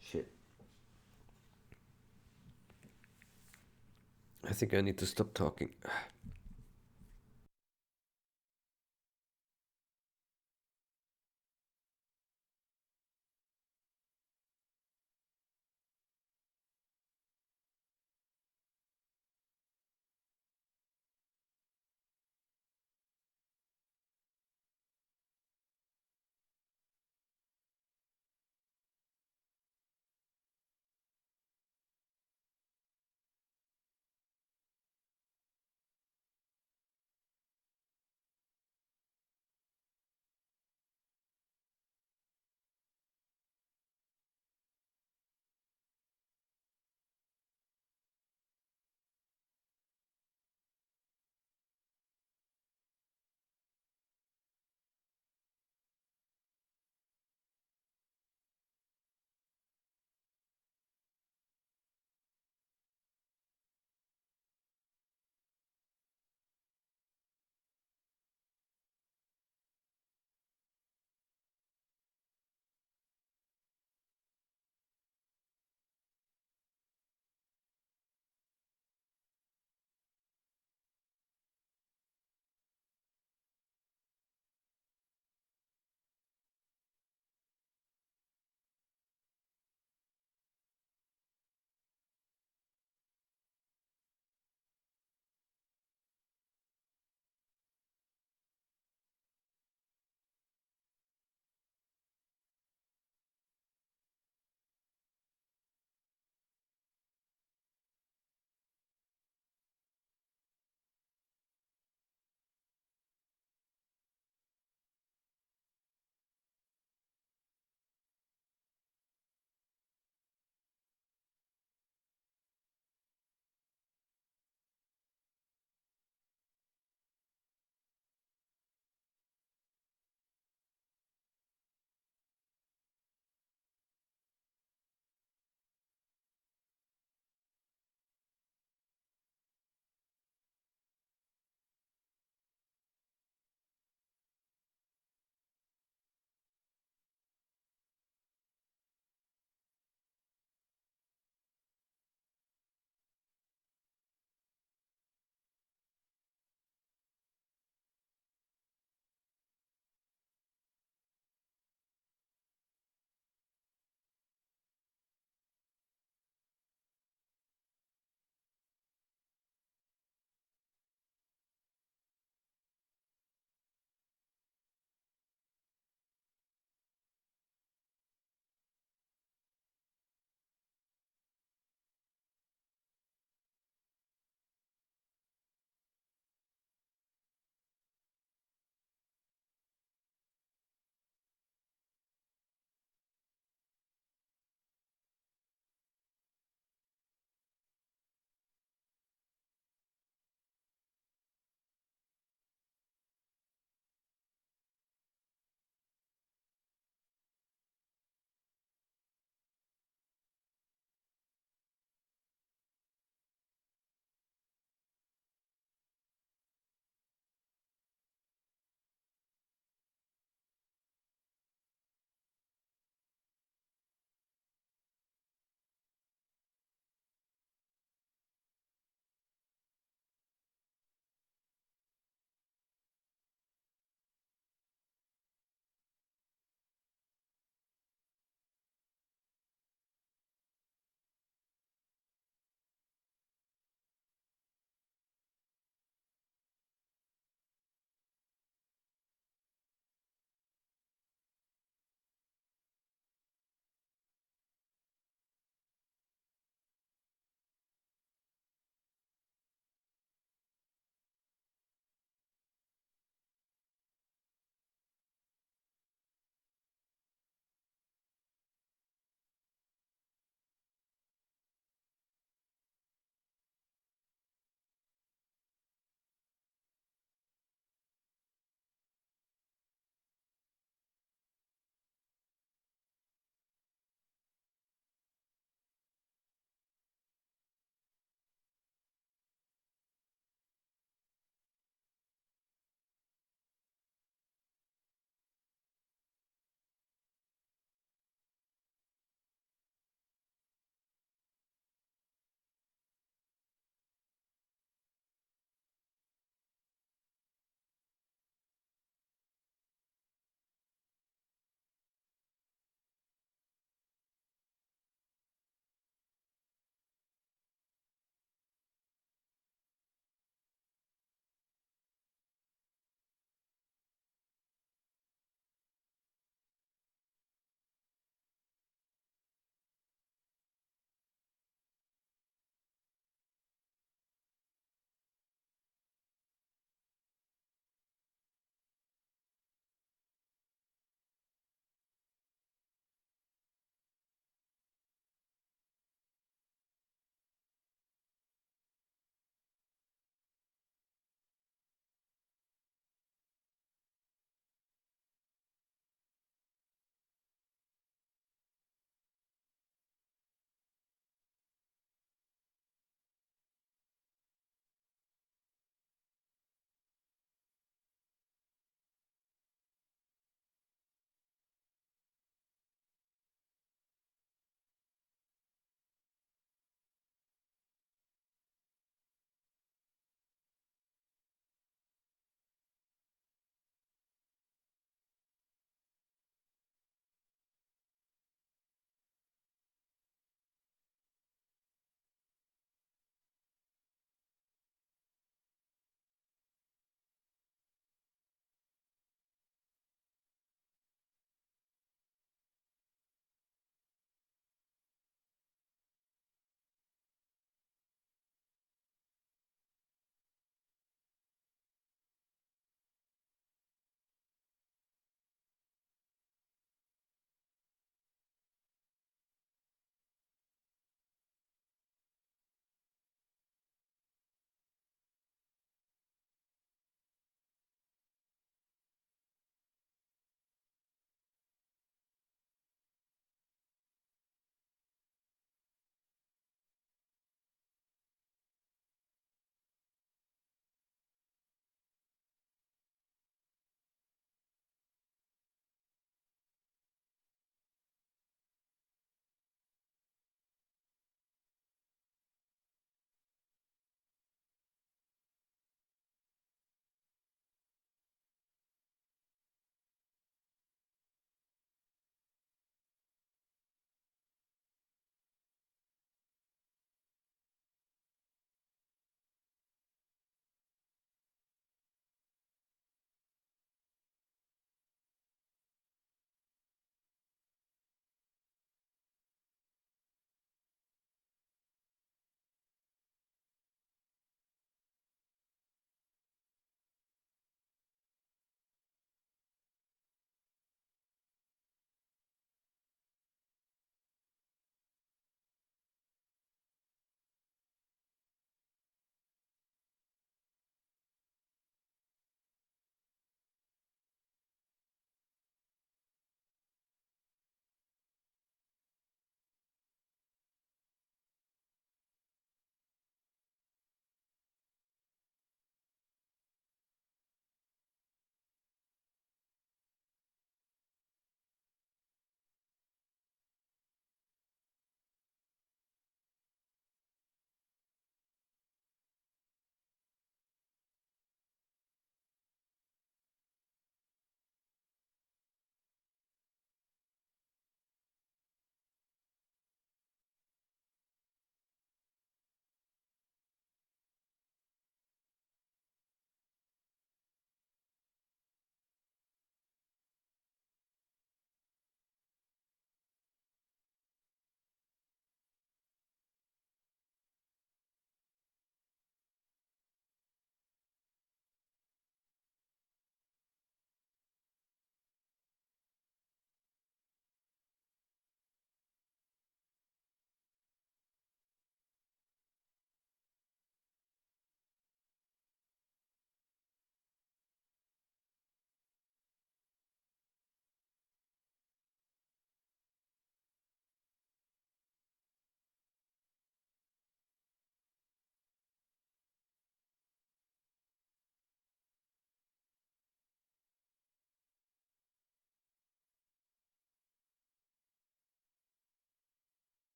Shit. I think I need to stop talking.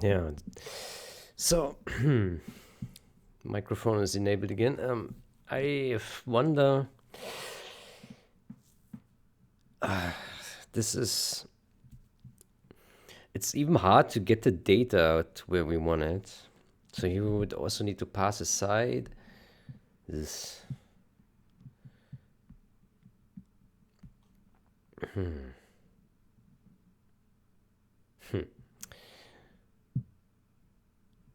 Yeah. So microphone is enabled again. I wonder. This is. It's even hard to get the data out where we want it. So here we would also need to pass aside this.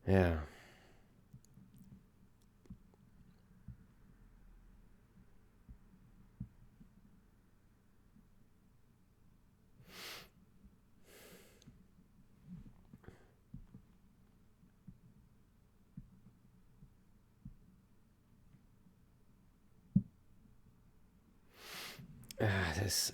Yeah. This.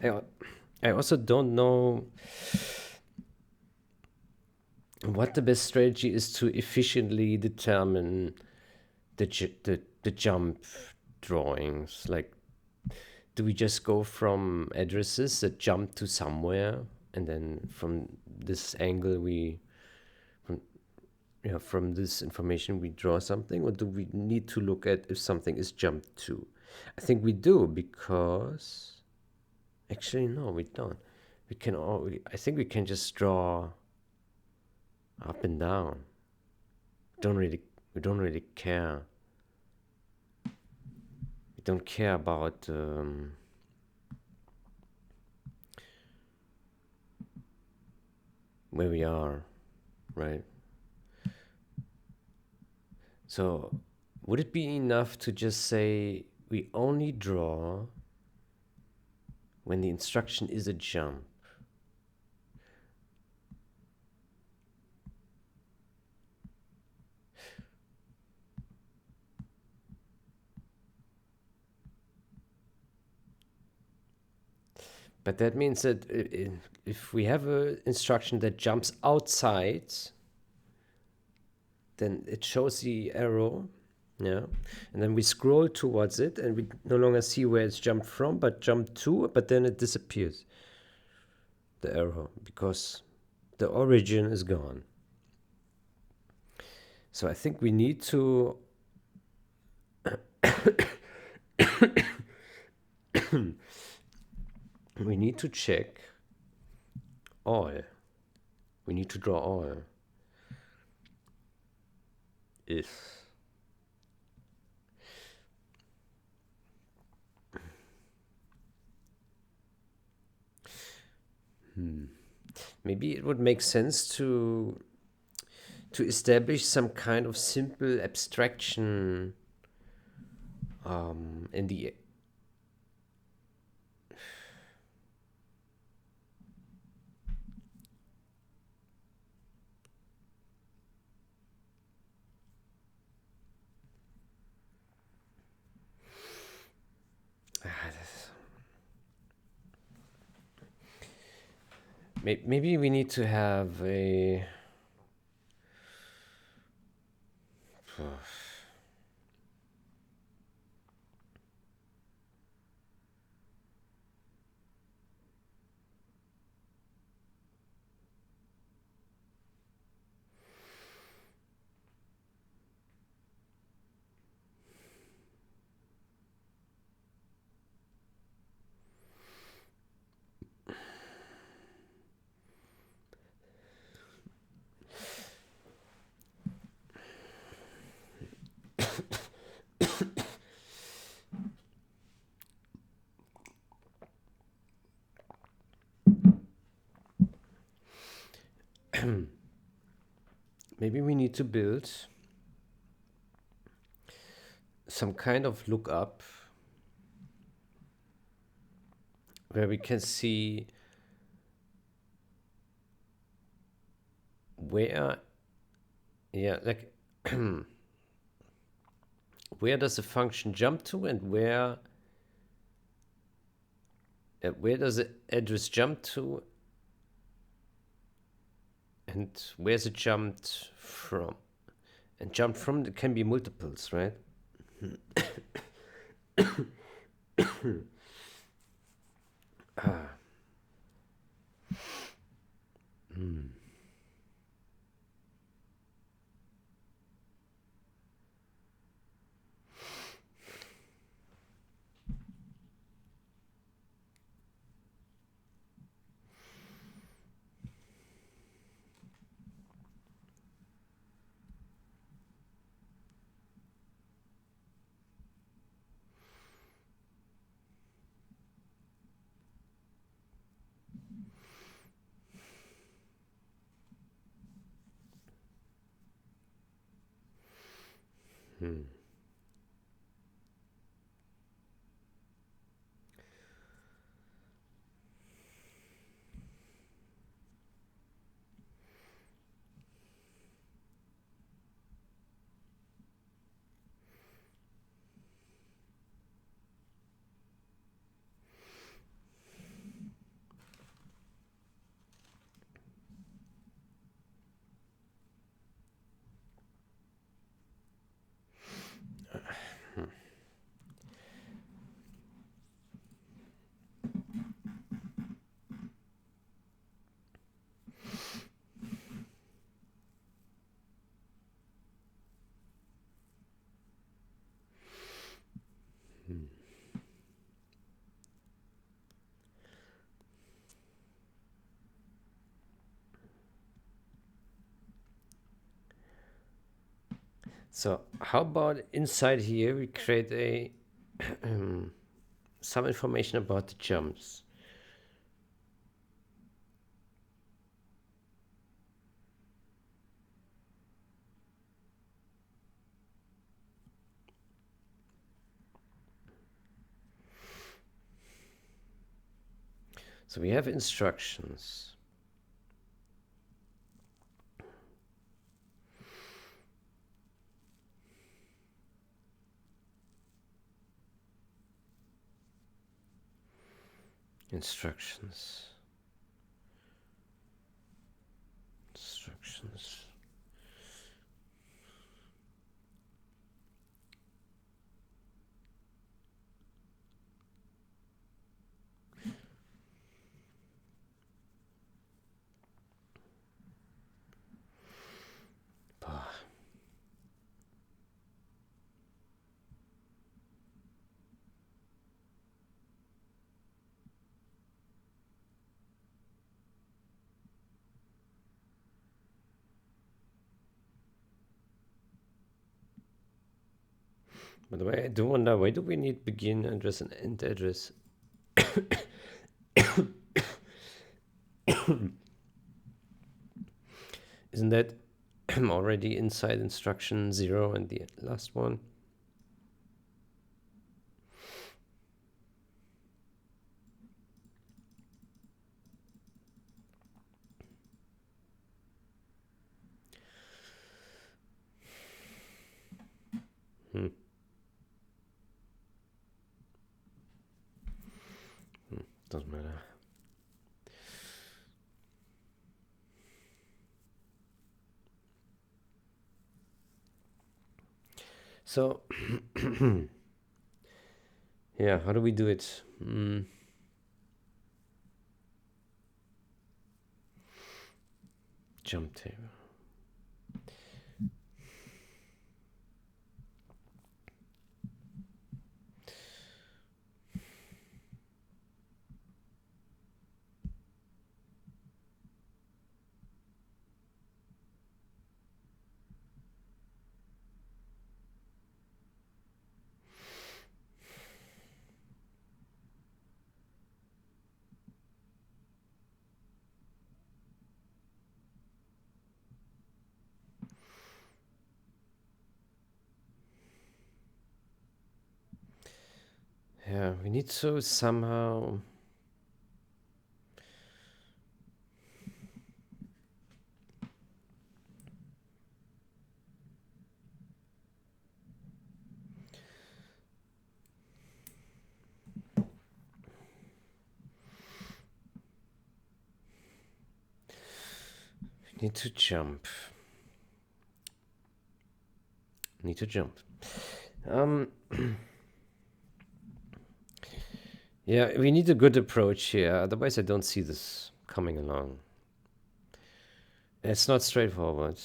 I, I also don't know what the best strategy is to efficiently determine the jump drawings. Like, do we just go from addresses that jump to somewhere, and then from this angle from, from this information we draw something, or do we need to look at if something is jumped to? I think we do, because actually no, we don't. We can all. I think we can just draw up and down. Don't really. We don't really care. We don't care about. Where we are, right? So would it be enough to just say we only draw when the instruction is a jump? But that means that if we have an instruction that jumps outside, then it shows the arrow, yeah, and then we scroll towards it, and we no longer see where it's jumped from, but jumped to, but then it disappears, the arrow, because the origin is gone. So I think we need to we need to check all. We need to draw all. If maybe it would make sense to establish some kind of simple abstraction in the maybe we need to have a maybe we need to build some kind of lookup where we can see where, yeah, like where does the function jump to, and where where does the address jump to, and where's it jumped from? And jump from can be multiples, right? So how about inside here we create a some information about the jumps. So we have instructions. Instructions. Instructions. By the way, I do wonder, why do we need begin address and end address? Isn't that already inside instruction 0 and the last one? Doesn't matter. So, yeah, how do we do it? Jump table. Yeah, we need to somehow... Need to jump. Need to jump. Yeah, we need a good approach here. Otherwise, I don't see this coming along. It's not straightforward.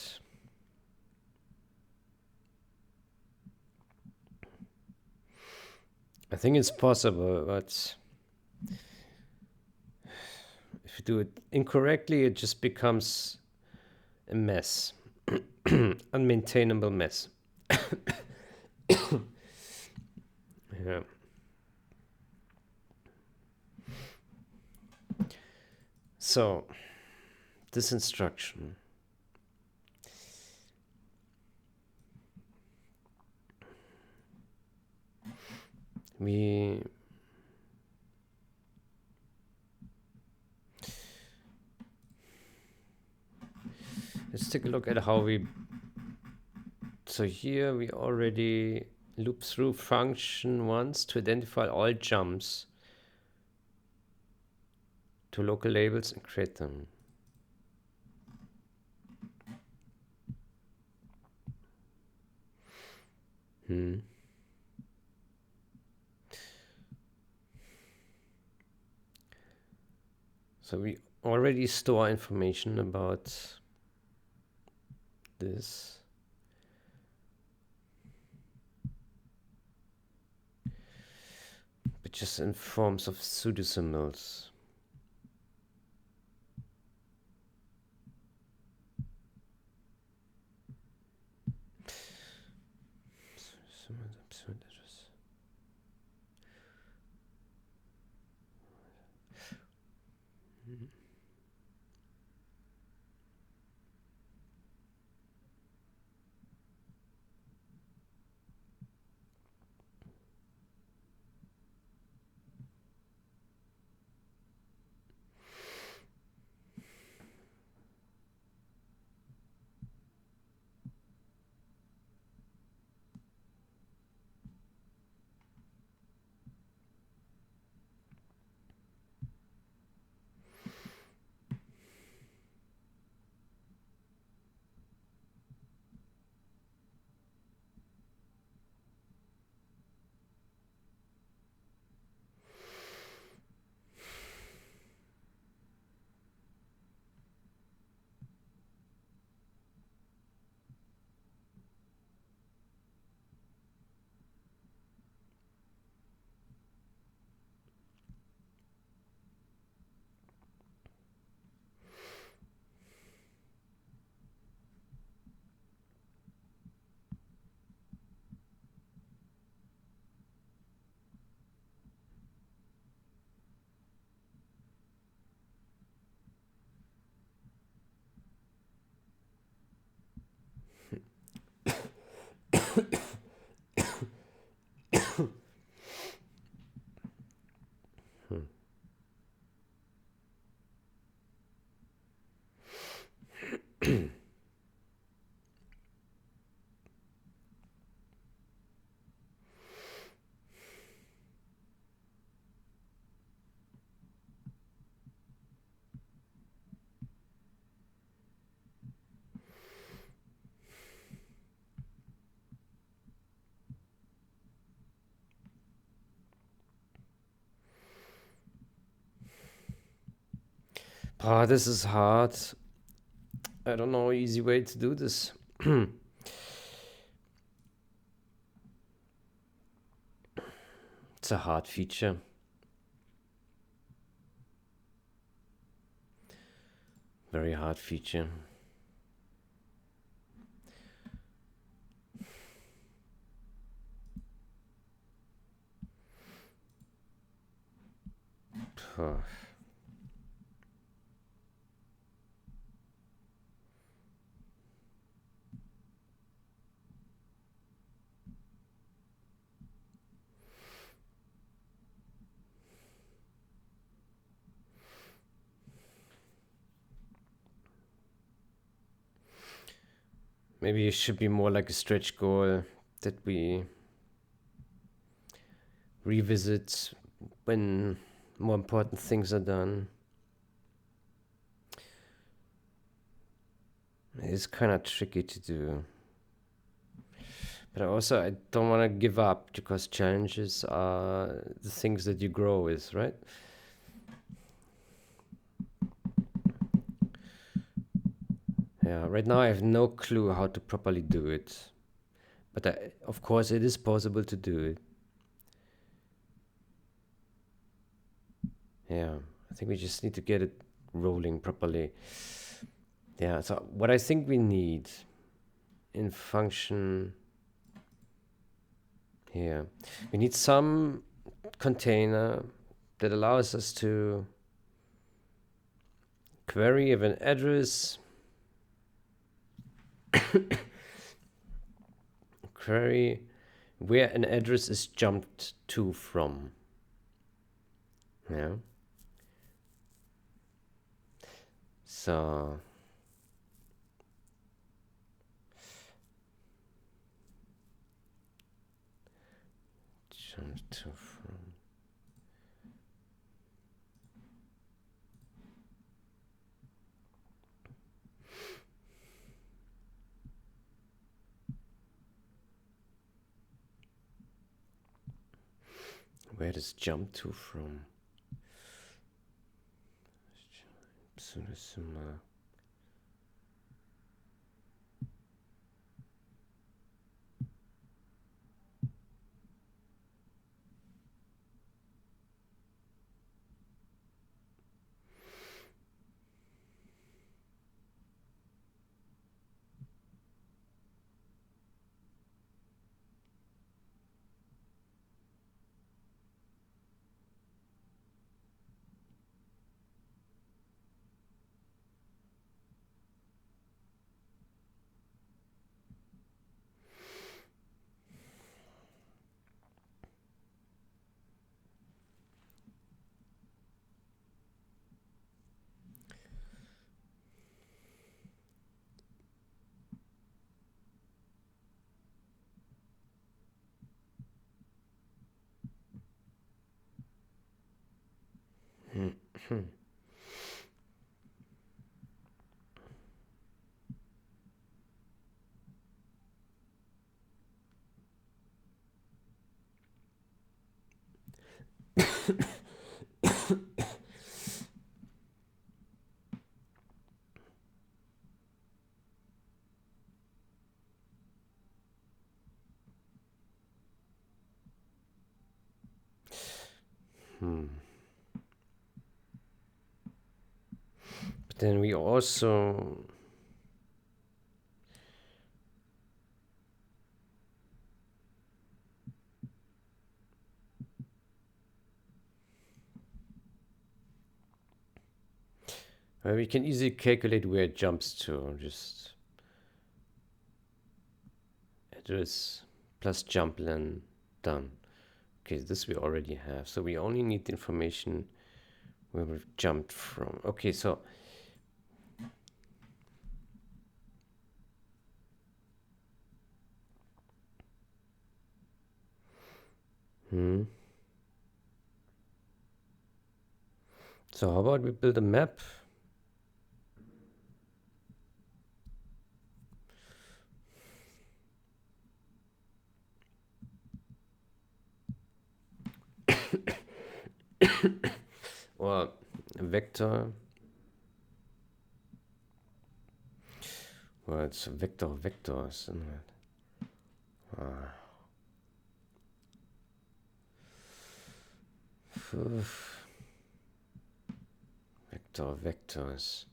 I think it's possible, but if you do it incorrectly, it just becomes a mess. Unmaintainable mess. Yeah. So, this instruction. Let's take a look at how we. So here we already loop through function once to identify all jumps to local labels and create them. So we already store information about this. But just in forms of pseudo symbols. Ah, this is hard. I don't know easy way to do this. It's a hard feature. Very hard feature. Maybe it should be more like a stretch goal that we revisit when more important things are done. It's kind of tricky to do. But also, I don't want to give up because challenges are the things that you grow with, right? Yeah, right now I have no clue how to properly do it. But of course, it is possible to do it. Yeah, I think we just need to get it rolling properly. Yeah, so what I think we need in function here, we need some container that allows us to query if an address, query where an address is jumped to from. Yeah. So jumped to from. Where does jump to from? Similar. But then we also we can easily calculate where it jumps to. Just address plus jump len done. Okay, this we already have. So we only need the information where we've jumped from. Okay, so so how about we build a map? Or a vector. Well, it's a vector of vectors, isn't it? Vector of vectors.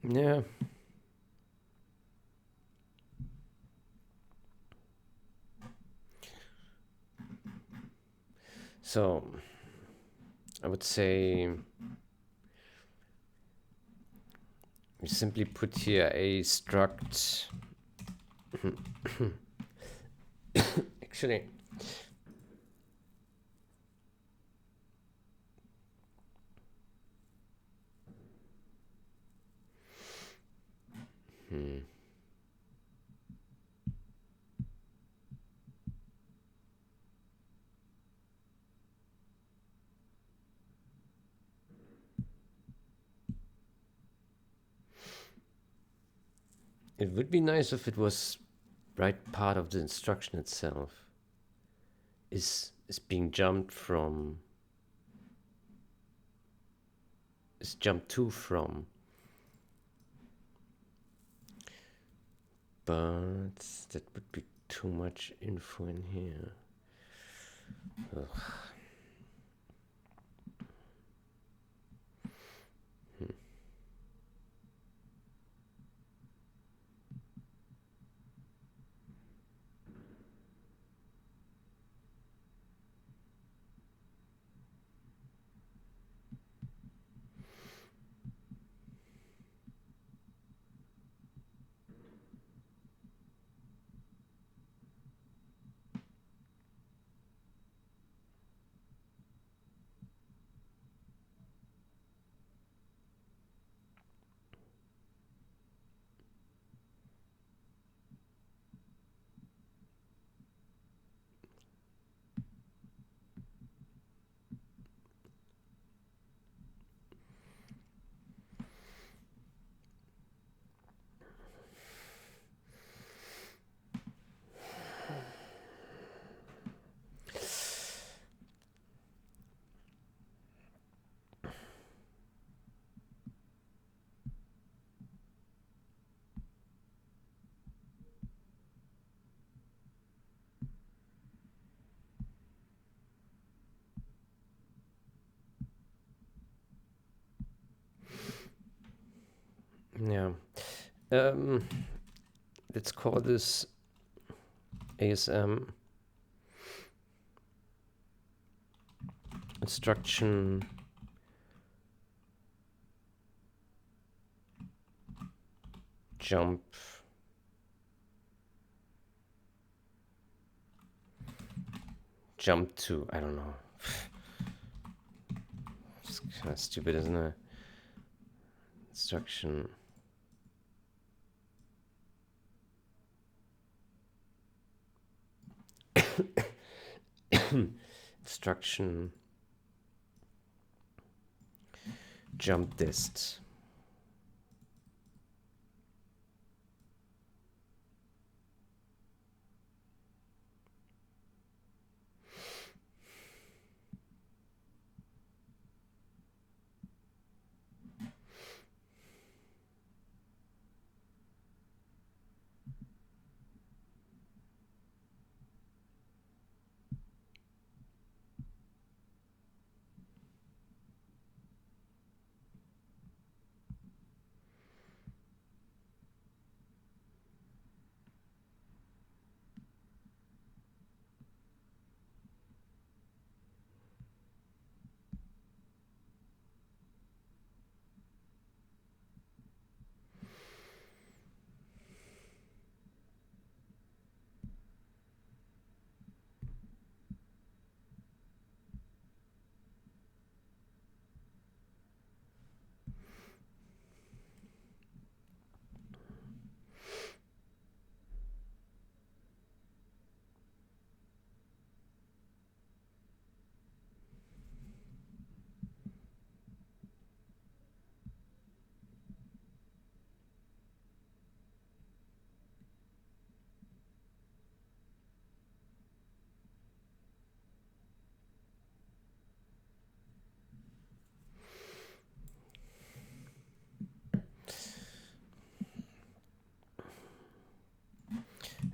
Yeah. So I would say we simply put here a struct. Actually, it would be nice if it was right part of the instruction itself is being jumped from, is jumped to from, but that would be too much info in here. Ugh. Yeah. Let's call this ASM instruction jump to, I don't know. It's kind of stupid, isn't it? Instruction instruction jump dist.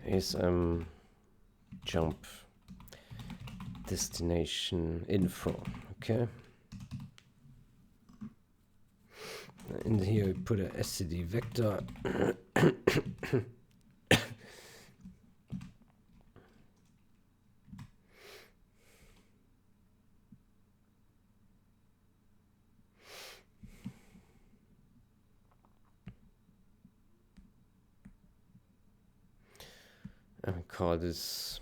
ASM jump destination info. Okay. In here, we put a std vector. call this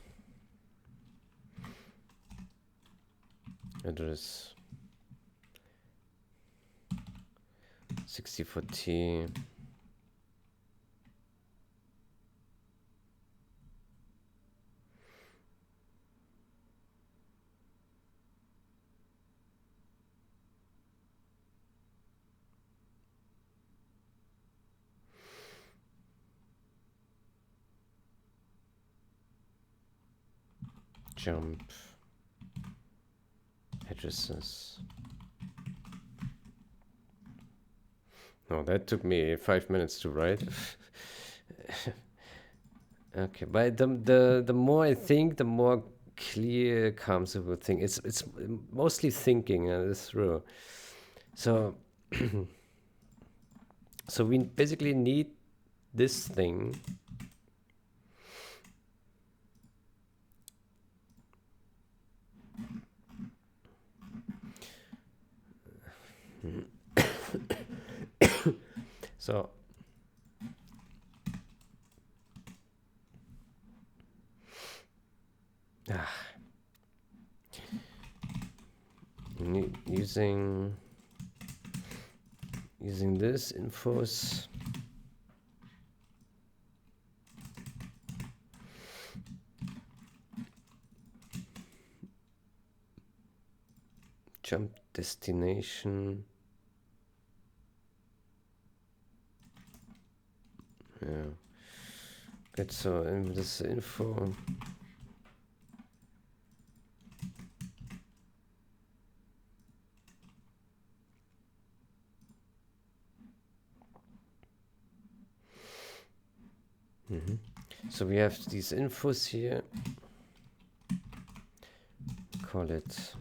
address 64T jump addresses. No, that took me 5 minutes to write. Okay, but the more I think, the more clear comes the whole thing. It's mostly thinking through. So so we basically need this thing. So using this infos jump destination. Yeah. Good. So in this info. So we have these infos here. Call it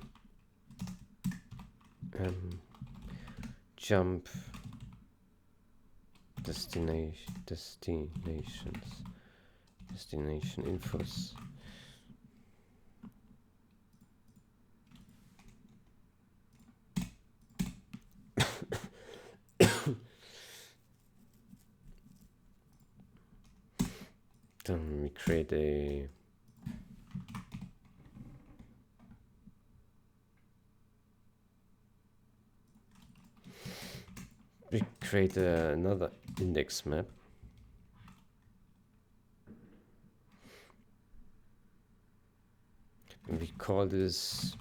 jump destination infos. Then we create a another index map. And we call this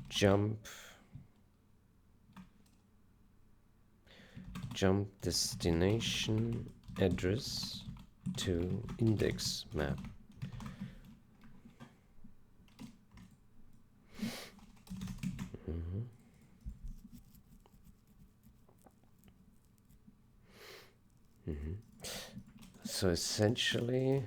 jump destination address to index map. So essentially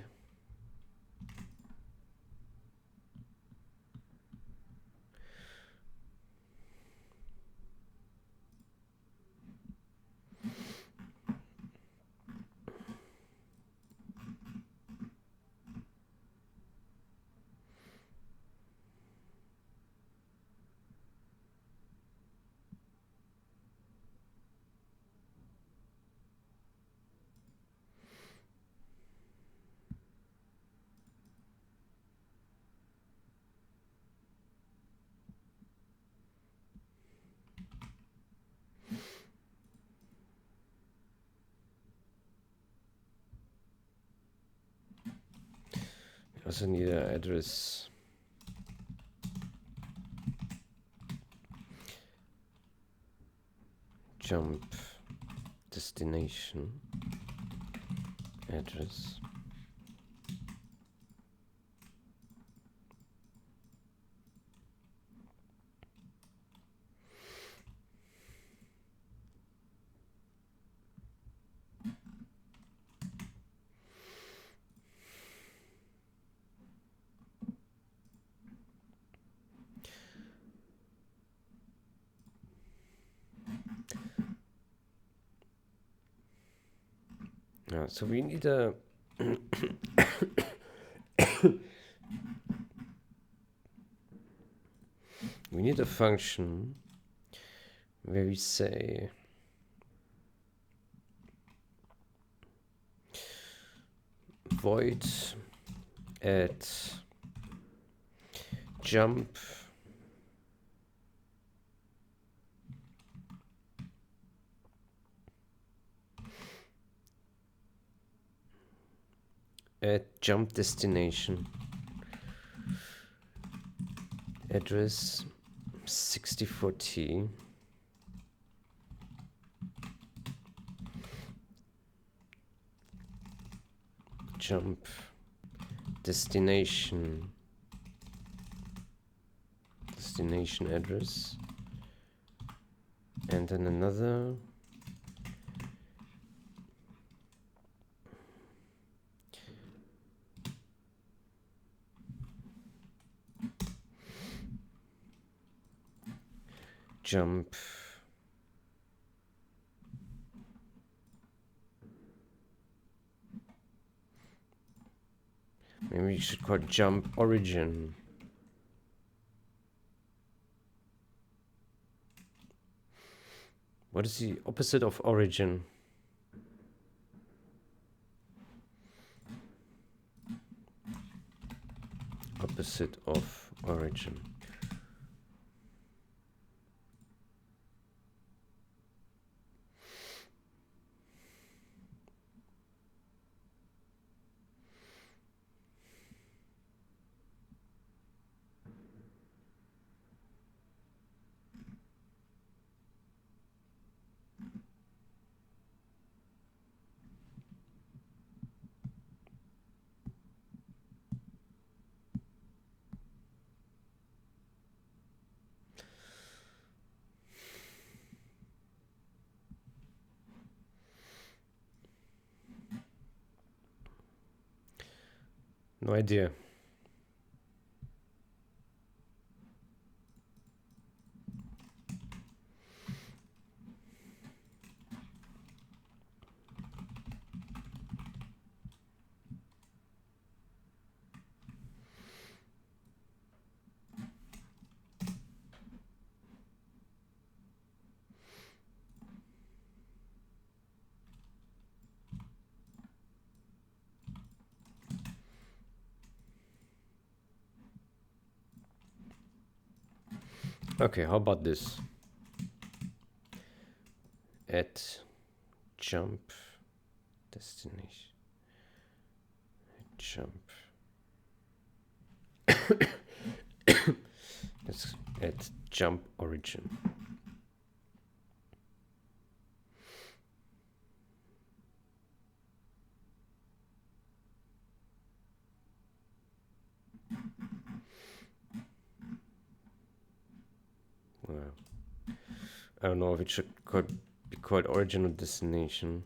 we also need an address jump destination address so we need a we need a function where we say void Add jump destination address 64T jump destination address, and then another jump maybe you should call it jump origin. What is the opposite of origin? Opposite of origin. No idea. Okay, how about this? Add jump destination. Jump. Let's add jump origin. Well, I don't know if it should be called origin or destination.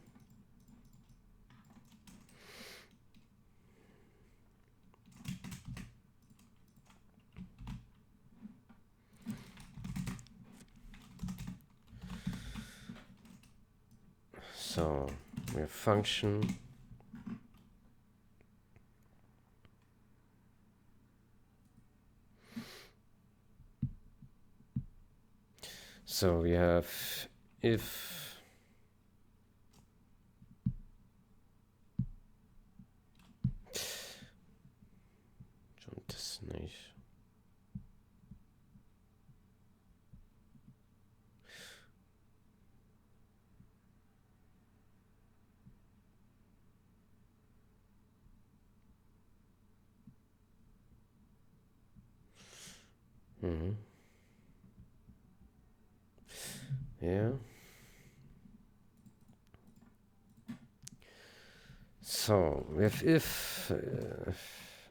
So we have function. So we have if jump destination. Yeah. So we have if,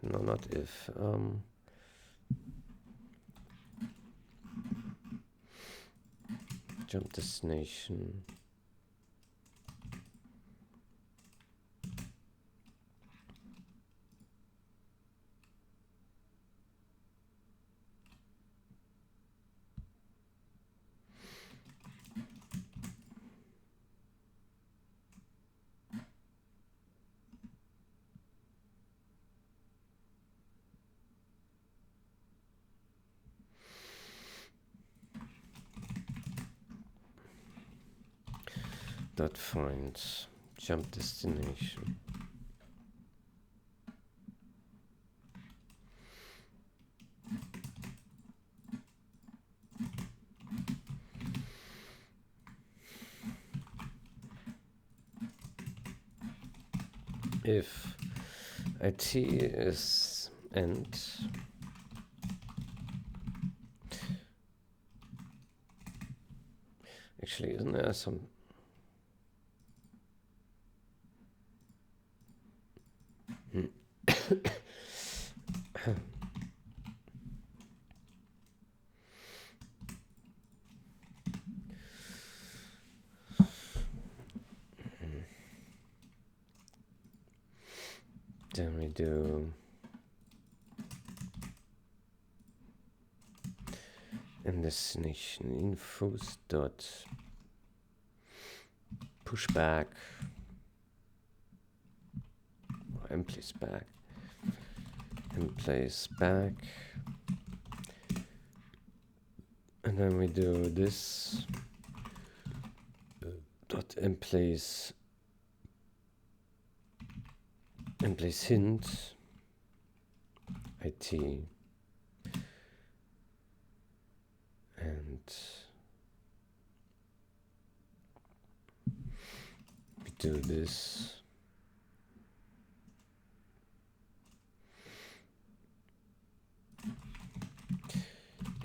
no, not if. Jump destination. Dot find jump destination. if it is end, actually, isn't there some then we do and destination infos dot pushback or emplace back, emplace back, and then we do this dot emplace hint it, and we do this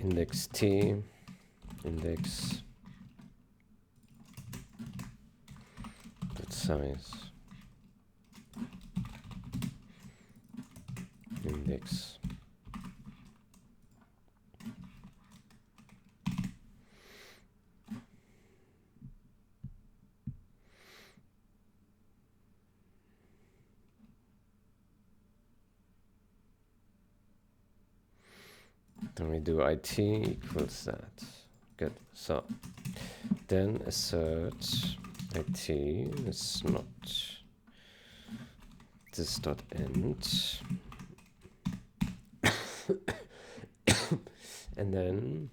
index t, index dot size, index then we do it equals that. Good. So then assert it is not this dot end, and then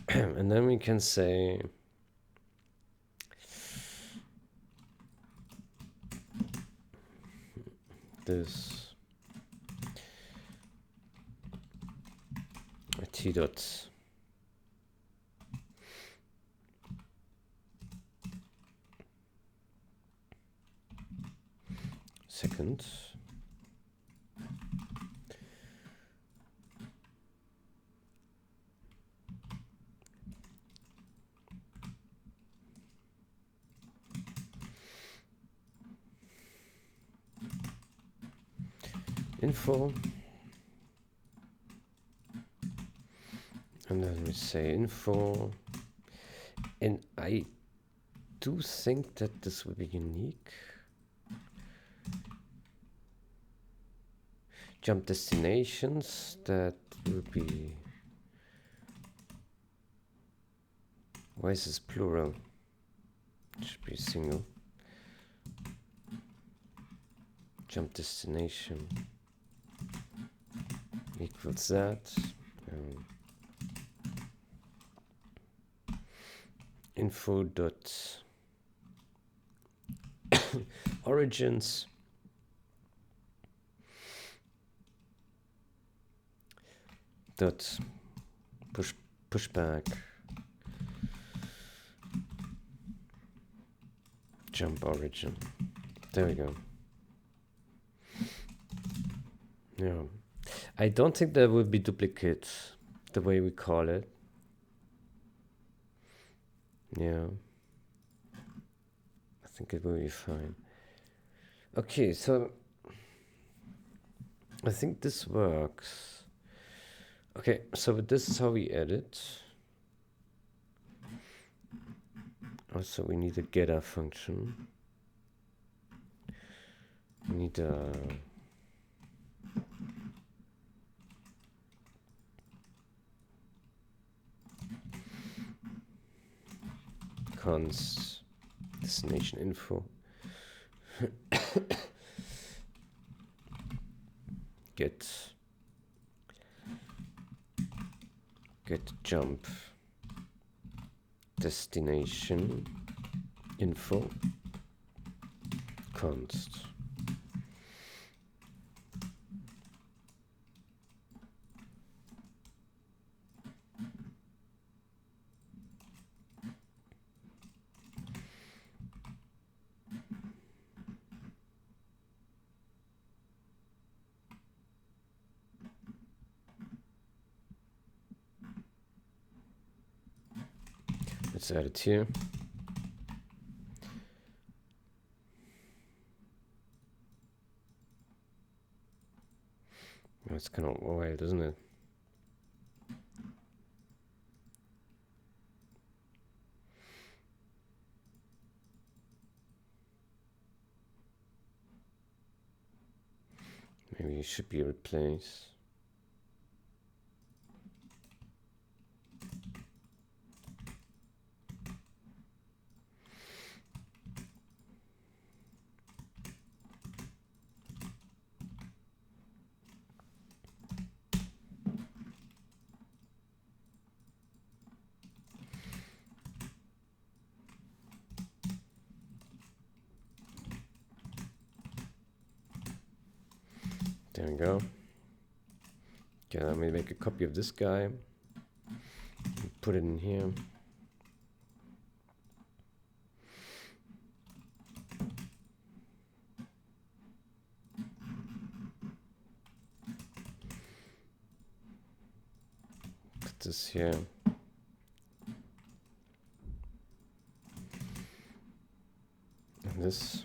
and then we can say this t dot second info, and then we say info, and I do think that this will be unique. Jump destinations, that will be, why is this plural? It should be single. Jump destination equals that. Info dot origins dot pushback jump origin. There we go. Yeah, I don't think there will be duplicates the way we call it. Yeah, I think it will be fine. Okay, so I think this works. Okay, so this is how we edit. Also, we need a getter function. We need a const destination info get jump destination info const. Let's add it here. It's kind of wild, isn't it? Maybe it should be replaced. There we go. Okay, let me make a copy of this guy. Put it in here. Put this here. And this.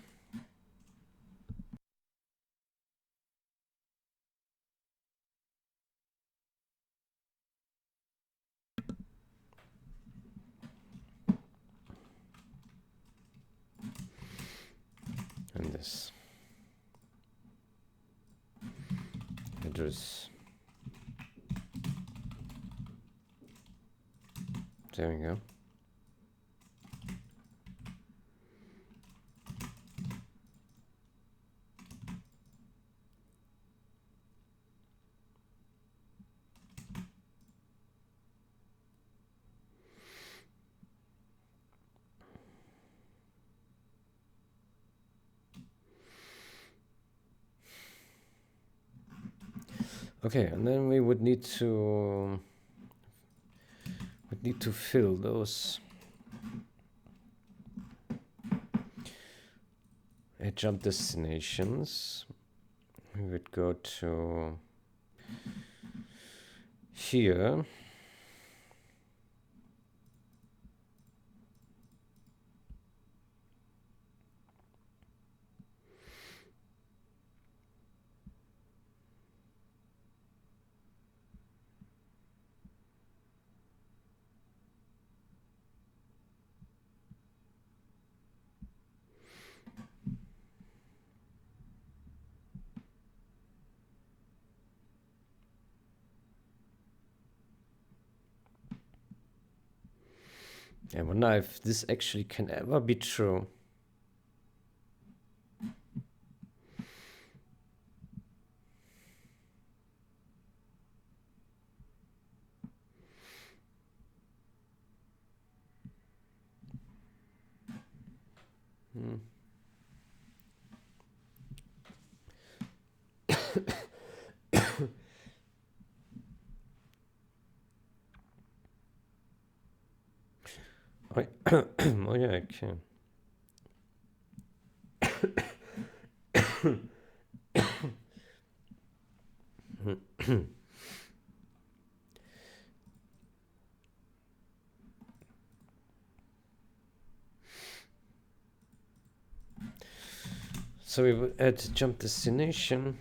And this. Address. There we go. Okay, and then we would need to fill those jump destinations. We would go to here. I wonder if this actually can ever be true. Oh yeah, I can. So we would add jump destination.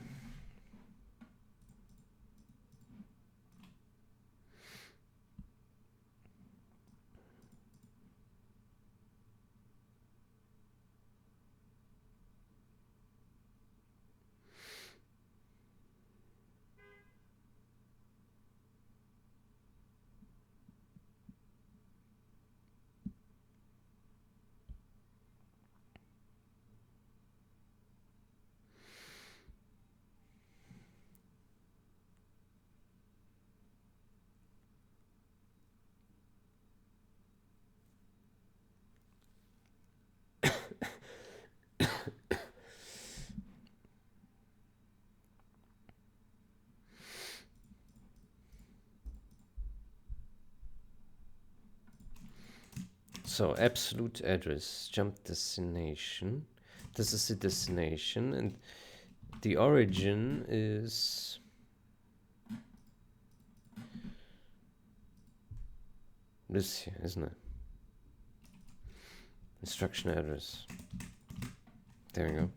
So absolute address, jump destination. This is the destination, and the origin is this here, isn't it? Instruction address. There we go.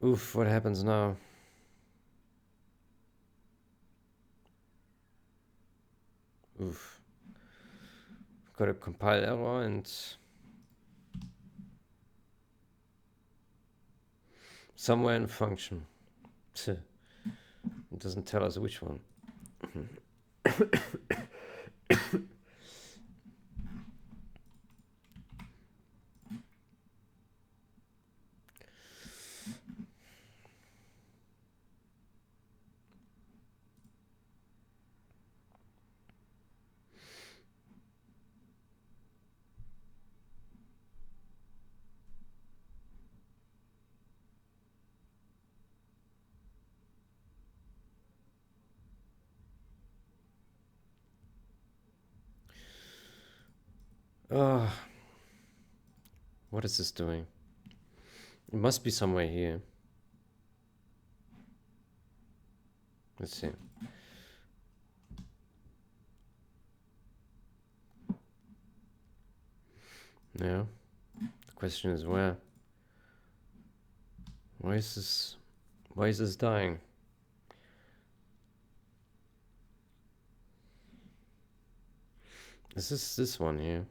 Oof, what happens now? Oof. Got a compile error and somewhere in function. It doesn't tell us which one. What is this doing? It must be somewhere here. Let's see. Yeah. The question is where? Why is this dying? Is this one here?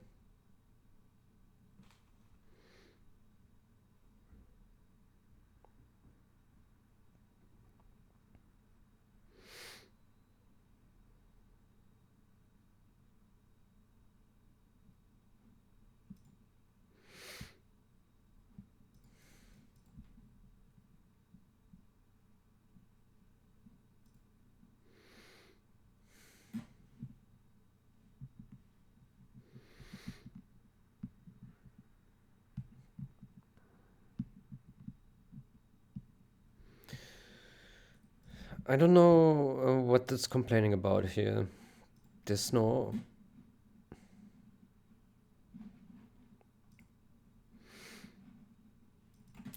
I don't know what it's complaining about here. There's no...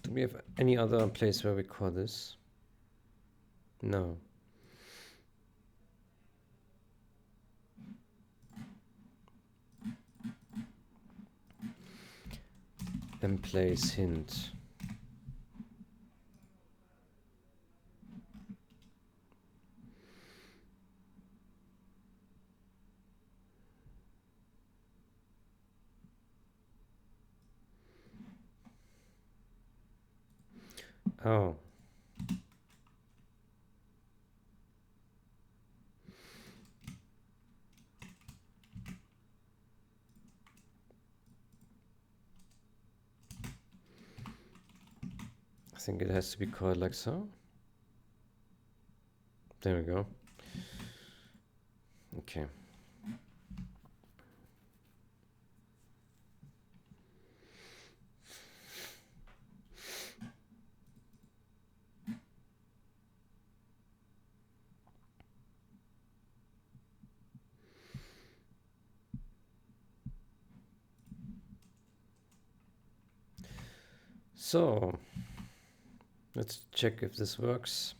Do we have any other place where we call this? No. Emplace hint. Oh. I think it has to be called like so. There we go. Okay. So, let's check if this works.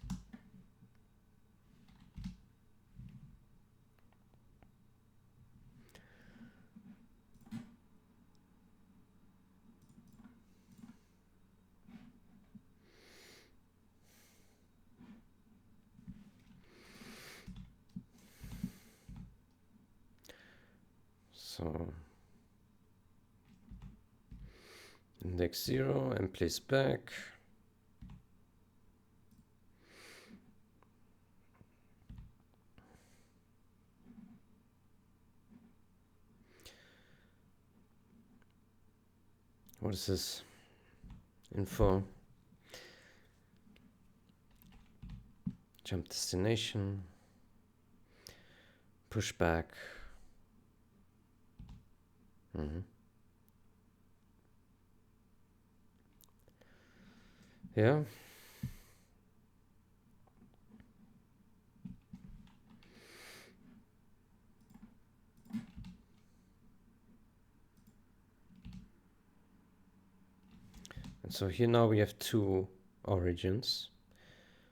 So, index 0 and place back. What is this? Info. Jump destination. Push back. Yeah. So here now we have two origins.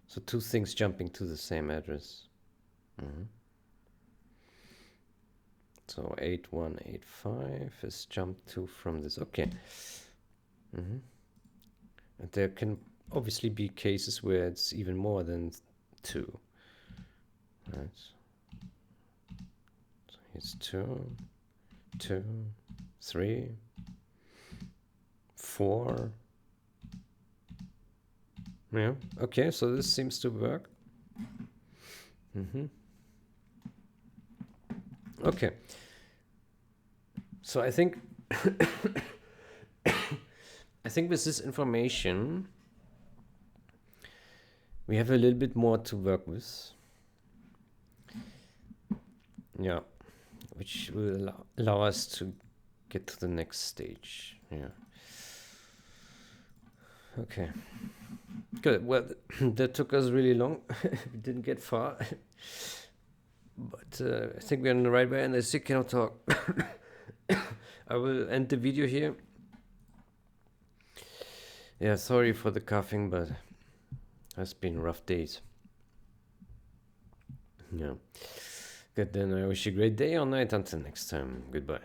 So two things jumping to the same address. So 8185 is jumped to from this. Okay. And there can obviously be cases where it's even more than 2. Right. So here's 2, 2, 3, 4. Yeah. Okay, so this seems to work. Okay. So I think I think with this information we have a little bit more to work with. Yeah. Which will allow us to get to the next stage. Yeah. Okay. Good. Well, that took us really long. We didn't get far. But I think we're on the right way, and I still cannot talk. I will end the video here. Yeah, sorry for the coughing, but it's been rough days. Yeah. Good, then I wish you a great day or night. Until next time. Goodbye.